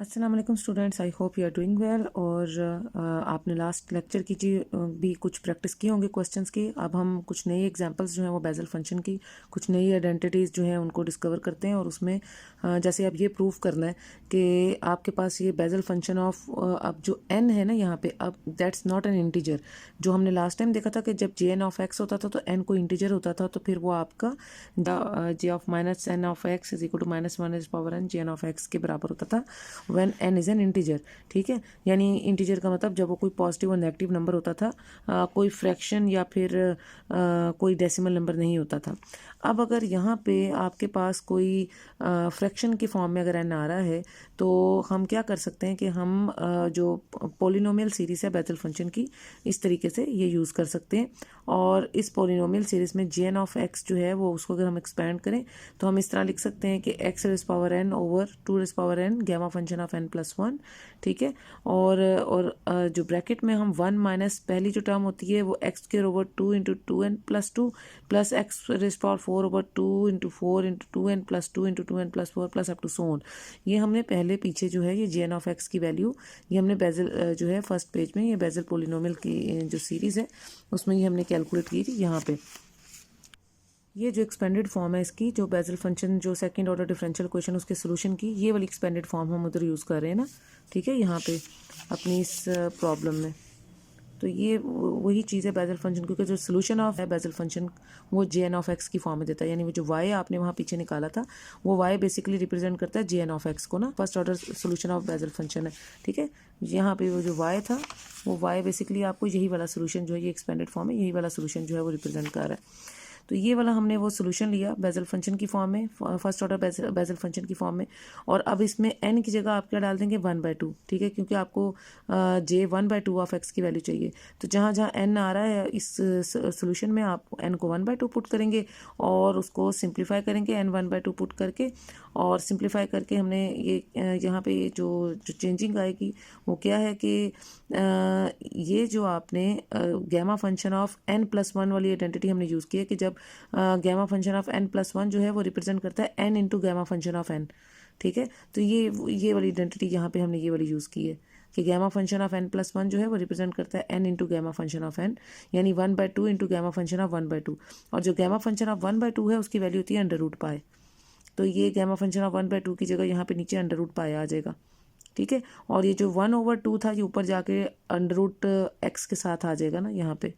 अस्सलाम वालेकुम students, I hope you are doing well. और आपने लास्ट लेक्चर की भी कुछ प्रैक्टिस की होंगे क्वेश्चंस की। अब हम कुछ नई एग्जांपल्स जो हैं वो बेजल फंक्शन की, कुछ नई आइडेंटिटीज़ जो हैं उनको डिस्कवर करते हैं। और उसमें जैसे अब ये प्रूव करना है कि आपके पास ये बेजल फंक्शन ऑफ अब जो n है ना यहाँ पे, अब दैट्स नॉट एन इंटीजर। जो हमने लास्ट टाइम देखा था कि जब jn ऑफ x होता था तो n को इंटीजर होता था, तो फिर वो आपका j of minus n of x is equal to minus one is power n jn of x के बराबर होता था when n is an integer. ठीक है, यानी इंटीजर का मतलब जब वो कोई पॉजिटिव और नेगेटिव नंबर होता था, कोई फ्रैक्शन या फिर कोई डेसिमल नंबर नहीं होता था। अब अगर यहाँ पे आपके पास कोई फ्रैक्शन की फॉर्म में अगर n आ रहा है तो हम क्या कर सकते हैं कि हम जो पोलिनोमियल सीरीज़ है बेजल फंक्शन की, इस तरीके से ये यूज़ कर सकते हैं। और इस पोलिनोमियल सीरीज़ में jn ऑफ x जो है वो उसको अगर हम एक्सपेंड करें तो हम इस तरह लिख सकते हैं कि x raise power n over 2 raise power n gamma function of n plus one. ठीक है, और जो ब्रैकेट में हम वन माइनस पहली जो टर्म होती है वो X square over 2 into 2n plus 2 plus X raise power 4 over 2 into 4 into 2n plus 2 into 2n plus 4 plus up to so on. ये हमने पहले पीछे जो है ये jn ऑफ x की वैल्यू, ये हमने बेजल जो है फर्स्ट पेज में ये बेजल पोलिनोमियल की जो सीरीज़ है उसमें ये हमने कैलकुलेट की थी। यहाँ पे ये जो एक्सपेंडेड फॉर्म है इसकी, जो बेजल फंक्शन जो सेकंड ऑर्डर डिफरेंशियल इक्वेशन उसके सोल्यूशन की, ये वाली एक्सपेंडेड फॉर्म हम उधर यूज़ कर रहे हैं ना। ठीक है, यहाँ पे अपनी इस प्रॉब्लम में तो ये वही चीज़ है बेजल फंक्शन, क्योंकि जो सोल्यूशन ऑफ है बेजल फंक्शन वो jn ऑफ x की फॉर्म में देता है। यानी वो जो y आपने वहाँ पीछे निकाला था वो y बेसिकली रिप्रेजेंट करता है jn ऑफ x को ना, first order solution of Bessel function है। ठीक है, यहाँ पे वो जो y था वो y बेसिकली आपको यही वाला सोल्यूशन जो है, ये एक्सपेंडेड फॉर्म है, यही वाला सोल्यूशन जो है वो रिप्रेजेंट कर रहा है। तो ये वाला हमने वो सोल्यूशन लिया बेजल फंक्शन की फॉर्म में, फर्स्ट ऑर्डर बेजल फंक्शन की फॉर्म में। और अब इसमें n की जगह आप क्या डाल देंगे 1/2। ठीक है, क्योंकि आपको j 1/2 ऑफ x की वैल्यू चाहिए। तो जहाँ जहाँ n आ रहा है इस सोल्यूशन में आप n को 1/2 पुट करेंगे और उसको सिंप्लीफाई करेंगे n 1/2 पुट करके। और सिंप्लीफाई करके हमने ये यहाँ पे जो जो चेंजिंग आएगी वो क्या है कि ये जो आपने gamma function of n plus one वाली आइडेंटिटी हमने यूज़ की है कि जब gamma function of n plus one जो है वो रिप्रेजेंट करता है n into gamma function of n। ठीक है, तो ये वाली आइडेंटिटी यहाँ पे हमने ये वाली यूज़ की है कि gamma function of n plus one जो है वो रिप्रेजेंट करता है n into gamma function of n, यानी 1/2 इंटू गैमा फंक्शन ऑफ 1/2। और जो गैमा फंक्शन ऑफ 1/2 है उसकी वैल्यू होती है अंडर रूट पाई। तो ये गैमा फंक्शन ऑफ 1/2 की जगह यहाँ पे नीचे अंडर रूट पाई आ जाएगा। ठीक है, और ये जो 1/2 था ये ऊपर जाके अंडर रूट एक्स के साथ आ जाएगा ना यहाँ पे।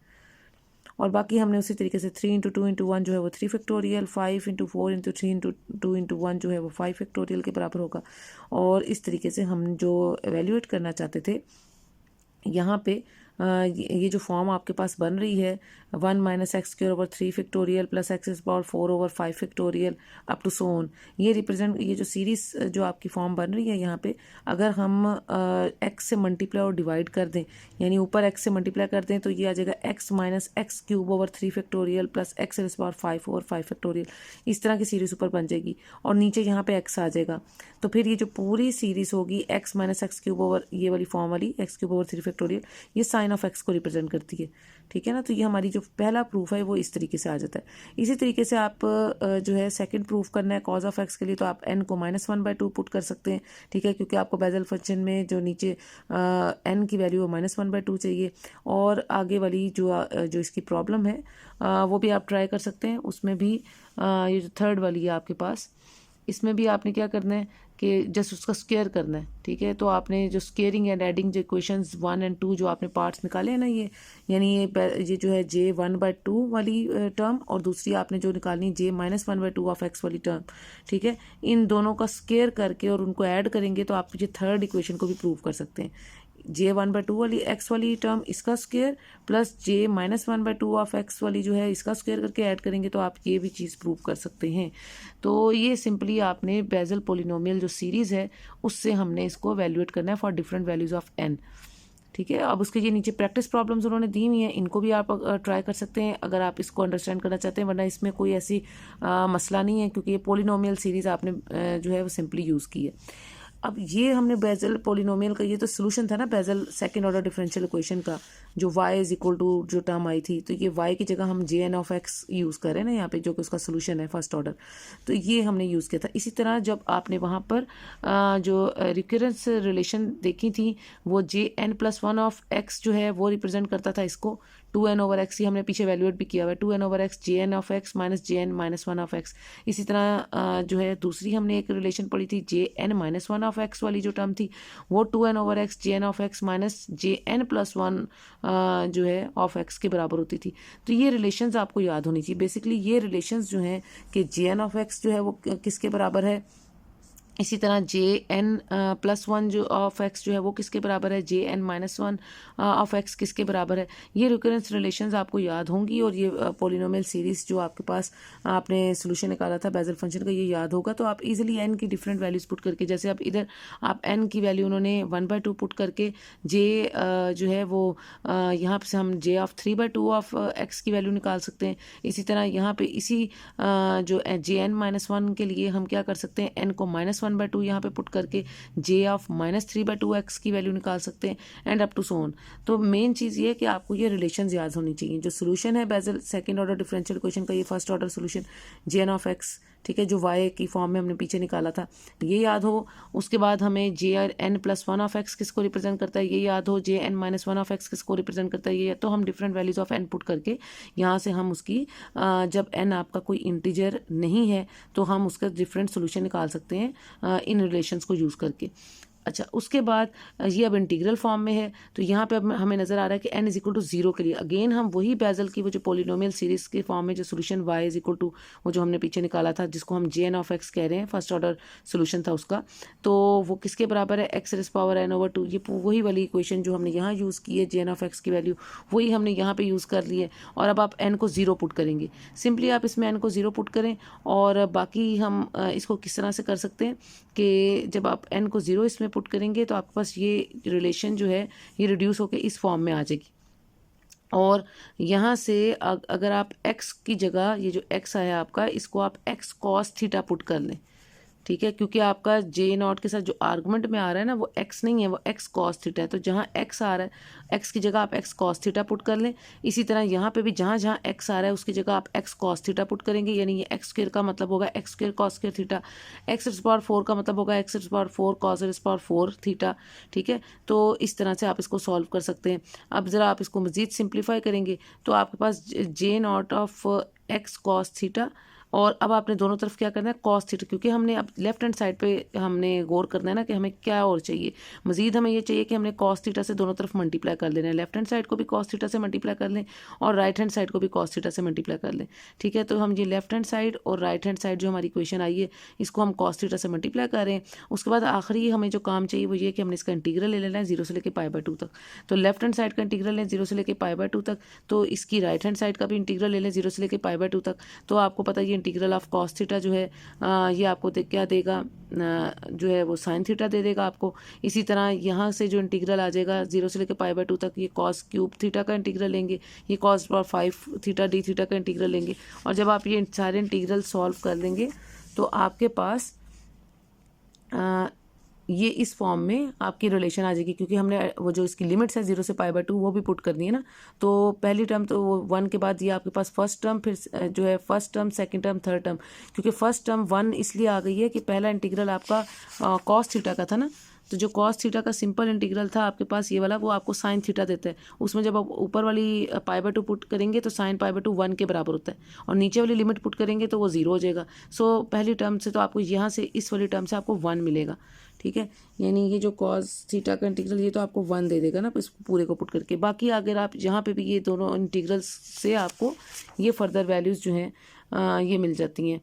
और बाकी हमने उसी तरीके से 3 इंटू 2 इंटू वन जो है वो 3 factorial, 5 into 4 into 3 into 2 into one जो है वो 5 फैक्टोरियल के बराबर होगा। और इस तरीके से हम जो एवेल्यूएट करना चाहते थे यहाँ पे ये जो फॉर्म आपके पास बन रही है 1 minus X square over 3 factorial plus X is power 4 over 5 factorial up to so on, ये रिप्रेजेंट ये जो सीरीज जो आपकी फॉर्म बन रही है यहाँ पे, अगर हम एक्स से मल्टीप्लाई और डिवाइड कर दें, यानी ऊपर एक्स से मल्टीप्लाई कर दें तो ये आ जाएगा x minus x cube over 3 factorial plus X is power 5 over 5 factorial, इस तरह की सीरीज ऊपर बन जाएगी। और नीचे यहाँ पे एक्स आ जाएगा, तो फिर ये जो पूरी सीरीज होगी x minus x cube over ये वाली फॉर्म वाली एक्स क्यूब ओवर 3 फैक्टोरियल, ये साइन ऑफ एक्स को रिप्रेजेंट करती है। ठीक है ना, तो ये हमारी जो पहला प्रूफ है वो इस तरीके से आ जाता है। इसी तरीके से आप जो है सेकंड प्रूफ करना है कॉज ऑफ एक्स के लिए, तो आप n को -1/2 पुट कर सकते हैं। ठीक है, क्योंकि आपको बेजल फंक्शन में जो नीचे n की वैल्यू है -1/2 चाहिए। और आगे वाली जो इसकी प्रॉब्लम है वो भी आप ट्राई कर सकते हैं। उसमें भी ये जो थर्ड वाली है आपके पास, इसमें भी आपने क्या करना है कि जस्ट उसका स्क्वायर करना है। ठीक है, तो आपने जो स्क्वेयरिंग एंड एडिंग जो इक्वेशंस 1 और 2 जो आपने पार्ट्स निकाले हैं ना, यानी ये जो है j 1/2 वाली टर्म और दूसरी आपने जो निकालनी j -1/2 ऑफ x वाली टर्म। ठीक है, इन दोनों का स्क्वेयर करके और उनको ऐड करेंगे तो आप ये थर्ड इक्वेशन को भी प्रूव कर सकते हैं। j 1/2 वाली x वाली टर्म इसका square plus j -1/2 of x वाली जो है इसका स्क्वायर करके ऐड करेंगे तो आप ये भी चीज़ प्रूव कर सकते हैं। तो ये सिंपली आपने बेजल पोलिनोमियल जो सीरीज़ है उससे हमने इसको एवेल्यूएट करना है for different values of n। ठीक है, अब उसके ये नीचे प्रैक्टिस प्रॉब्लम्स उन्होंने दी हुई हैं, इनको भी आप ट्राई कर सकते हैं अगर आप इसको अंडरस्टैंड करना चाहते हैं, वरना इसमें कोई ऐसी मसला नहीं है क्योंकि ये पोलिनोमियल सीरीज़ आपने जो है वो सिंपली यूज़ की है। अब ये हमने बेजल पोलिनोमियल का, ये तो सोल्यूशन था ना Bessel second order differential equation का, जो y इज इक्वल टू जो टर्म आई थी, तो ये y की जगह हम jn ऑफ x यूज़ करें ना यहाँ पे, जो कि उसका सोल्यूशन है फर्स्ट ऑर्डर, तो ये हमने यूज़ किया था। इसी तरह जब आपने वहाँ पर जो रिकरेंस रिलेशन देखी थी, वो jn+1 ऑफ x जो है वो रिप्रेजेंट करता था इसको 2n/x, ये हमने पीछे वैल्यूएट भी किया हुआ है, 2n/x jn of x minus jn-1 of x। इसी तरह जो है दूसरी हमने एक रिलेशन पढ़ी थी jn-1 ऑफ x वाली जो टर्म थी, वो 2n/x jn of x minus jn+1 जो है ऑफ x के बराबर होती थी। तो ये रिलेशंस आपको याद होनी चाहिए। बेसिकली ये रिलेशंस जो हैं कि jn ऑफ x जो है वो किसके बराबर है, इसी तरह jn+1 जो ऑफ x जो है वो किसके बराबर है, jn-1 ऑफ x किसके बराबर है। ये रिकरेंस रिलेशंस आपको याद होंगी, और ये पोलिनोमियल सीरीज जो आपके पास आपने सोल्यूशन निकाला था बेजल फंक्शन का, ये याद होगा। तो आप इजीली n की डिफरेंट वैल्यूज पुट करके, जैसे आप इधर आप n की वैल्यू उन्होंने 1/2 पुट करके j जो है वो यहाँ से हम j ऑफ 3/2 ऑफ x की वैल्यू निकाल सकते हैं। इसी तरह यहाँ पे इसी जो jn-1 के लिए हम क्या कर सकते हैं, n को -1/2 यहाँ पे पुट करके j ऑफ -3/2 x की वैल्यू निकाल सकते हैं, and up to so on. तो मेन चीज़ ये है कि आपको ये रिलेशंस याद होनी चाहिए। जो सोल्यूशन है Bessel second order differential equation का, ये first order solution jn of x, ठीक है, जो y की फॉर्म में हमने पीछे निकाला था, ये याद हो। उसके बाद हमें jn+1 ऑफ x किसको रिप्रेजेंट करता है, ये याद हो। jn-1 ऑफ x किसको रिप्रेजेंट करता है, ये। तो हम different values of n put करके यहाँ से हम उसकी जब n आपका कोई इंटीजर नहीं है तो हम उसका डिफरेंट सोल्यूशन निकाल सकते हैं इन रिलेशंस को यूज़ करके। अच्छा, उसके बाद ये अब इंटीग्रल फॉर्म में है, तो यहाँ पे अब हमें नज़र आ रहा है कि n इज इक्वल टू 0 के लिए अगेन हम वही बेजल की वो जो पोलिनोमियल सीरीज के फॉर्म में जो solution y is equal to वो जो हमने पीछे निकाला था, जिसको हम jn ऑफ x कह रहे हैं, फर्स्ट ऑर्डर सोल्यूशन था उसका, तो वो किसके बराबर है, x⁻n/2। ये वही वाली इक्वेशन जो हमने यहाँ यूज़ की है, jn ऑफ x की वैल्यू वही हमने यहाँ पे यूज़ कर ली है। और अब आप n को 0 पुट करेंगे, सिंपली आप इसमें n को 0 पुट करें। और बाकी हम इसको किस तरह से कर सकते हैं कि जब आप n को 0 इसमें पुट करेंगे तो आपके पास ये रिलेशन जो है ये रिड्यूस होकर इस फॉर्म में आ जाएगी। और यहाँ से अगर आप x की जगह ये जो x आया आपका, इसको आप x cos थीटा पुट कर लें, ठीक है, क्योंकि आपका j0 के साथ जो आर्गुमेंट में आ रहा है ना वो x नहीं है, वो x cos थीटा है। तो जहाँ x आ रहा है x की जगह आप x cos थीटा पुट कर लें। इसी तरह यहाँ पे भी जहाँ जहाँ x आ रहा है उसकी जगह आप x cos थीटा पुट करेंगे, यानी ये x स्क्वायर का मतलब होगा x square cos square theta, x⁴ का मतलब होगा x⁴ cos⁴ थीटा, ठीक है। तो इस तरह से आप इसको सॉल्व कर सकते हैं। अब ज़रा आप इसको मज़ीद सिंप्लीफाई करेंगे तो आपके पास j0 of x cos theta, और अब आपने दोनों तरफ क्या करना है, कॉस थीटा, क्योंकि हमने अब लेफ्ट हैंड साइड पे हमने गौर करना है ना कि हमें क्या और चाहिए मजीद। हमें ये चाहिए कि हमने कॉस थीटा से दोनों तरफ मल्टीप्लाई कर लेना है, लेफ्ट हैंड साइड को भी कॉस थीटा से मल्टीप्लाई कर लें और राइट हैंड साइड को भी कॉस थीटा से मल्टीप्लाई कर लें, ठीक है। तो हम ये लेफ्ट हैंड साइड और राइट हैंड साइड जो हमारी इक्वेशन आई है इसको हम कॉस थीटा से मल्टीप्लाई कर रहे हैं। उसके बाद आखिरी हमें जो काम चाहिए वो ये कि हमने इसका इंटीग्रल ले लेना है 0 से लेकर π/2 तक। तो लेफ्ट हैंड साइड का इंटीग्रल लें 0 से लेकर π/2 तक, तो इसकी राइट हैंड साइड का भी इंटीग्रल ले लें 0 से लेकर π/2 तक। तो आपको पता है ये इंटीग्रल ऑफ कॉस थीटा जो है ये आपको क्या देगा, जो है वो साइन थीटा दे देगा आपको। इसी तरह यहाँ से जो इंटीग्रल आ जाएगा 0 से लेकर π/2 तक, ये कॉस क्यूब थीटा का इंटीग्रल लेंगे, ये cos 5 थीटा d थीटा का इंटीग्रल लेंगे। और जब आप ये सारे इंटीग्रल सॉल्व कर लेंगे तो आपके पास ये इस फॉर्म में आपकी रिलेशन आ जाएगी, क्योंकि हमने वो जो इसकी लिमिट्स है 0 से π/2 वो भी पुट करनी है ना। तो पहली टर्म तो वो 1 के बाद ये आपके पास फर्स्ट टर्म, फिर जो है first term, second term, third term. क्योंकि फर्स्ट टर्म 1 इसलिए आ गई है कि पहला इंटीग्रल आपका कॉस थीटा का था ना, तो जो कॉस थीटा का सिंपल इंटीग्रल था आपके पास ये वाला, वो आपको साइन थीटा देता है। उसमें जब आप ऊपर वाली π/2 पुट करेंगे तो साइन π/2 1 के बराबर होता है, और नीचे वाली लिमिट पुट करेंगे तो वो 0 हो जाएगा। सो पहली टर्म से तो आपको यहाँ से इस वाली टर्म से आपको 1 मिलेगा, ठीक है। यानी ये जो कॉस थीटा का इंटीग्रल ये तो आपको 1 दे देगा ना इस पूरे को पुट करके। बाकी अगर आप यहाँ पे भी ये दोनों इंटीग्रल्स से आपको ये फर्दर वैल्यूज़ जो हैं ये मिल जाती हैं,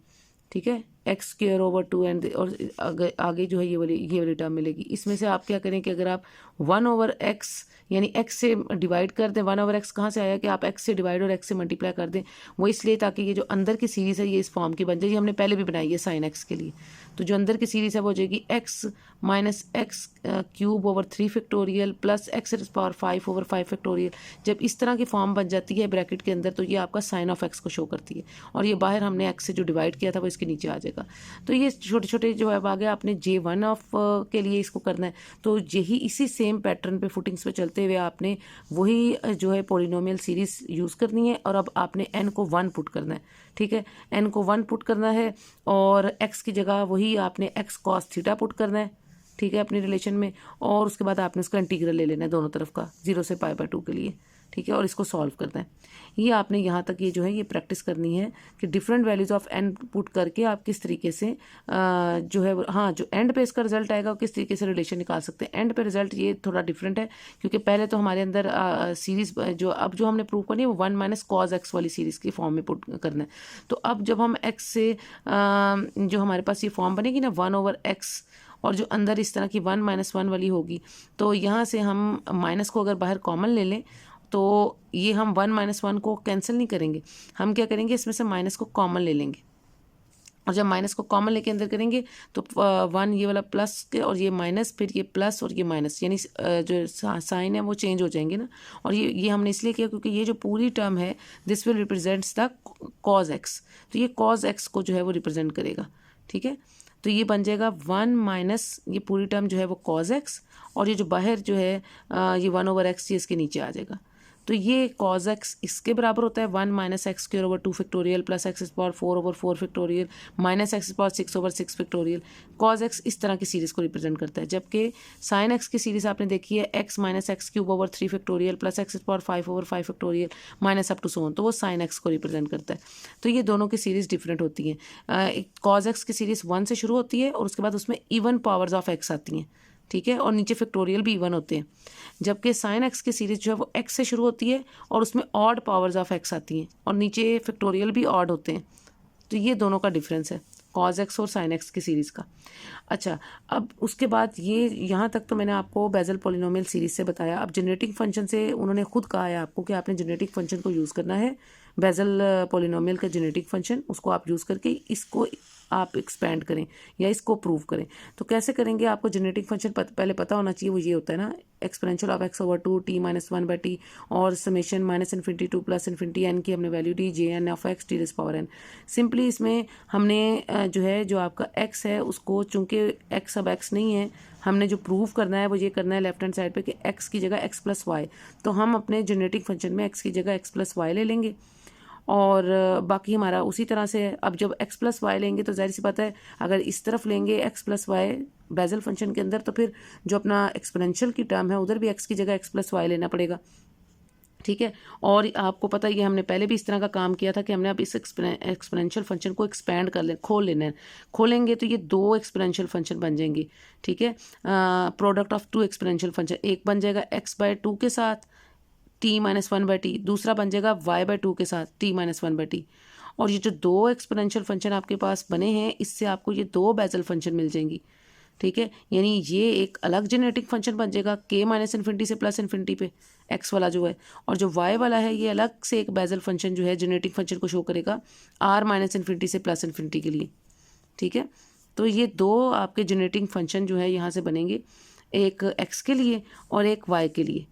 ठीक है, x²/2 एंड और आगे जो है ये वाली टर्म मिलेगी। इसमें से आप क्या करें कि अगर आप 1/x यानी x से डिवाइड कर दें, 1/x कहाँ से आया कि आप x से डिवाइड और x से मल्टीप्लाई कर दें, वो इसलिए ताकि ये जो अंदर की सीरीज़ है ये इस फॉर्म की बन जाए। ये हमने पहले भी बनाई है साइन x के लिए, तो जो अंदर की सीरीज़ है वो हो जाएगी x minus x³ / 3 plus x⁵5/5। जब इस तरह की फॉर्म बन जाती है ब्रैकेट के अंदर तो ये आपका साइन ऑफ x को शो करती है, और ये बाहर हमने x से जो डिवाइड किया था वो इसके नीचे आ जाएगा। जाएगा। तो ये छोटे छोटे जो है अब आगे आपने J1 ऑफ के लिए इसको करना है, तो यही इसी सेम पैटर्न पे फुटिंग्स पे चलते हुए आपने वही जो है पोलिनोमियल सीरीज यूज़ करनी है। और अब आपने n को 1 पुट करना है, ठीक है, n को 1 पुट करना है और x की जगह वही आपने x cos थीटा पुट करना है, ठीक है, अपनी रिलेशन में। और उसके बाद आपने उसका इंटीग्रल ले लेना है दोनों तरफ का 0 से π/2 के लिए, ठीक है, और इसको सॉल्व करना है। ये आपने यहाँ तक ये जो है ये प्रैक्टिस करनी है कि different values of n put करके आप किस तरीके से जो है हाँ जो एंड पे इसका रिजल्ट आएगा किस तरीके से रिलेशन निकाल सकते हैं। एंड पे रिजल्ट ये थोड़ा डिफरेंट है क्योंकि पहले तो हमारे अंदर सीरीज जो अब जो हमने प्रूव करनी है वो 1 - cos x वाली सीरीज की फॉर्म में पुट करना है। तो अब जब हम x से जो हमारे पास ये फॉर्म बनेगी ना 1/x और जो अंदर इस तरह की 1 - 1 वाली होगी, तो यहाँ से हम माइनस को अगर बाहर कॉमन ले लें तो ये हम 1 - 1 को कैंसिल नहीं करेंगे, हम क्या करेंगे इसमें से माइनस को कॉमन ले लेंगे। और जब माइनस को कॉमन लेके अंदर करेंगे तो 1 ये वाला प्लस के और ये माइनस, फिर ये प्लस और ये माइनस, यानी जो साइन है वो चेंज हो जाएंगे ना। और ये हमने इसलिए किया क्योंकि ये जो पूरी टर्म है this will represents the cos x, तो ये cos x को जो है वो रिप्रेजेंट करेगा, ठीक है। तो ये बन जाएगा 1 माइनस ये पूरी टर्म जो है वो cos x और ये जो बाहर जो है ये 1/x ये इसके नीचे आ जाएगा। तो ये cos x इसके बराबर होता है 1 - x² / 2 factorial plus x⁴/4 factorial minus x⁴6/6 factorial. cos x इस तरह की सीरीज़ को रिप्रेजेंट करता है, जबकि sin x की सीरीज़ आपने देखी है x - x³ / 3 factorial plus x⁴5/5 factorial minus up to so on, तो वो sin x को रिप्रेजेंट करता है। तो ये दोनों की सीरीज़ डिफरेंट होती हैं। cos x की सीरीज़ 1 से शुरू होती है और उसके बाद उसमें इवन पावर्स ऑफ x आती हैं, ठीक है, और नीचे फैक्टोरियल भी इवन होते हैं। जबकि साइन एक्स की सीरीज जो है वो एक्स से शुरू होती है और उसमें ऑड पावर्स ऑफ एक्स आती हैं और नीचे फैक्टोरियल भी ऑड होते हैं। तो ये दोनों का डिफरेंस है cos x और sin x की सीरीज़ का। अच्छा, अब उसके बाद ये यहाँ तक तो मैंने आपको बेजल पोलिनोमियल सीरीज़ से बताया। अब जनरेटिंग फंक्शन से उन्होंने खुद कहा है आपको कि आपने जनरेटिंग फंक्शन को यूज़ करना है, बेजल पोलिनोमियल का जनरेटिंग फंक्शन, उसको आप यूज़ करके इसको आप एक्सपेंड करें या इसको प्रूव करें। तो कैसे करेंगे, आपको जनरेटिंग फंक्शन पहले पता होना चाहिए। वो ये होता है ना exponential of x/2 t - 1/t और समेशन -∞ to +∞ n की हमने value the jn of x t⁻n। Simply इसमें हमने जो है जो आपका x है उसको, चूंकि x अब x नहीं है, हमने जो प्रूव करना है वो ये करना है लेफ्ट हैंड साइड पे कि x की जगह x + y, तो हम अपने जनरेटिंग फंक्शन में x की जगह x + y ले लेंगे और बाकी हमारा उसी तरह से है। अब जब x + y लेंगे तो जाहिर सी बात है अगर इस तरफ लेंगे x + y बेजल फंक्शन के अंदर, तो फिर जो अपना एक्सपोनेंशियल की टर्म है उधर भी x की जगह x + y लेना पड़ेगा, ठीक है। और आपको पता है ये हमने पहले भी इस तरह का काम किया था कि हमने अब इस एक्सपोनेंशियल फंक्शन को एक्सपैंड कर ले, खोल लेना है। खोलेंगे तो ये 2 एक्सपोनेंशियल फंक्शन बन जाएंगे, ठीक है, प्रोडक्ट ऑफ 2 एक्सपोनेंशियल फंक्शन। एक बन जाएगा x/2 के साथ t - 1/t, दूसरा बन जाएगा y/2 के साथ t - 1/t। और ये जो 2 एक्सपोनेंशियल फंक्शन आपके पास बने हैं इससे आपको ये 2 बेजल फंक्शन मिल जाएंगी, ठीक है। यानी ये एक अलग जनरेटिंग फंक्शन बन जाएगा k - ∞ से +∞ पे x वाला जो है, और जो y वाला है ये अलग से एक बेजल फंक्शन जो है जनरेटिंग फंक्शन को शो करेगा r - ∞ से +∞ के लिए, ठीक है। तो ये 2 आपके जनरेटिंग फंक्शन जो है यहाँ से बनेंगे, एक x के लिए और एक y के लिए,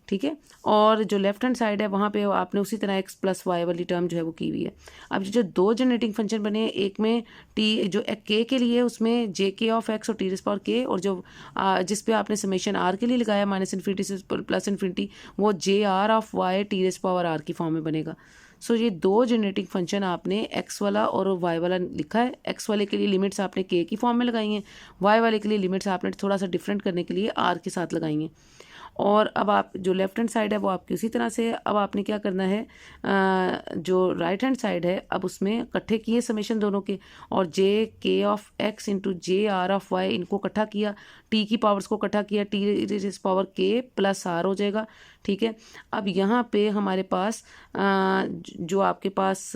ठीक है। और जो लेफ्ट हैंड साइड है वहाँ पे आपने उसी तरह x + y वाली टर्म जो है वो की हुई है। अब जो 2 जनरेटिंग फंक्शन बने हैं, एक में t जो k के लिए उसमें jk ऑफ x और t⁻k, और जो जिस पे आपने समेशन r के लिए लगाया -∞ से +∞, वो jr ऑफ y t⁻r की फॉर्म में बनेगा। सो ये 2 जनरेटिंग फंक्शन आपने x वाला और y वाला लिखा है। x वाले के लिए लिमिट्स आपने k की फॉर्म में लगाई हैं, y वाले के लिए लिमिट्स आपने थोड़ा सा डिफरेंट करने के लिए r के साथ लगाई हैं। और अब आप जो लेफ्ट हैंड साइड है वो आपकी उसी तरह से है। अब आपने क्या करना है, जो राइट हैंड साइड है अब उसमें इकट्ठे किए समेशन दोनों के, और jk of x into jr of y इनको इकट्ठा किया, t की पावर्स को इकट्ठा किया, t⁻k + r हो जाएगा, ठीक है। अब यहाँ पे हमारे पास जो आपके पास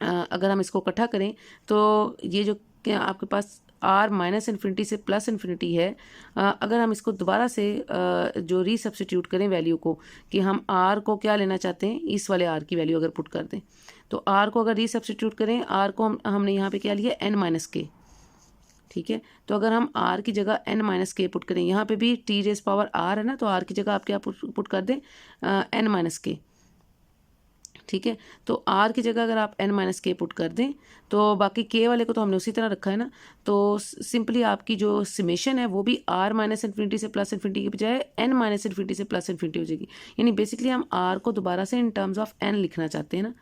अगर हम इसको इकट्ठा करें तो ये जो आपके पास r - ∞ से +∞ है, अगर हम इसको दोबारा से जो रीसब्स्टिट्यूट करें वैल्यू को, कि हम r को क्या लेना चाहते हैं, इस वाले r की वैल्यू अगर पुट कर दें, तो r को अगर रीसब्स्टिट्यूट करें, r को हमने यहाँ पे क्या लिया n - k, ठीक है। तो अगर हम r की जगह n - k पुट करें, यहाँ पे भी t⁻r है ना, तो r की जगह आप क्या पुट कर दें n - k, ठीक है। तो आर की जगह अगर आप एन माइनस के पुट कर दें तो बाकी के वाले को तो हमने उसी तरह रखा है ना, तो सिंपली आपकी जो समेशन है वो भी आर माइनस इन्फिनिटी से प्लस इन्फिनिटी की बजाय एन माइनस इन्फिनिटी से प्लस इन्फिनिटी हो जाएगी। यानी बेसिकली हम आर को दोबारा से इन टर्म्स ऑफ एन लिखना चाहते हैं ना।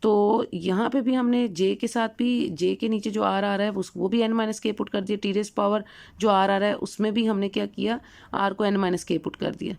तो यहाँ पे भी हमने जे के साथ भी जे के नीचे जो आर आ रहा है वो भी एन माइनस के पुट कर दिया। टी रेज़ पावर जो आर आ रहा है उसमें भी हमने क्या किया, आर को एन माइनस के पुट कर दिया,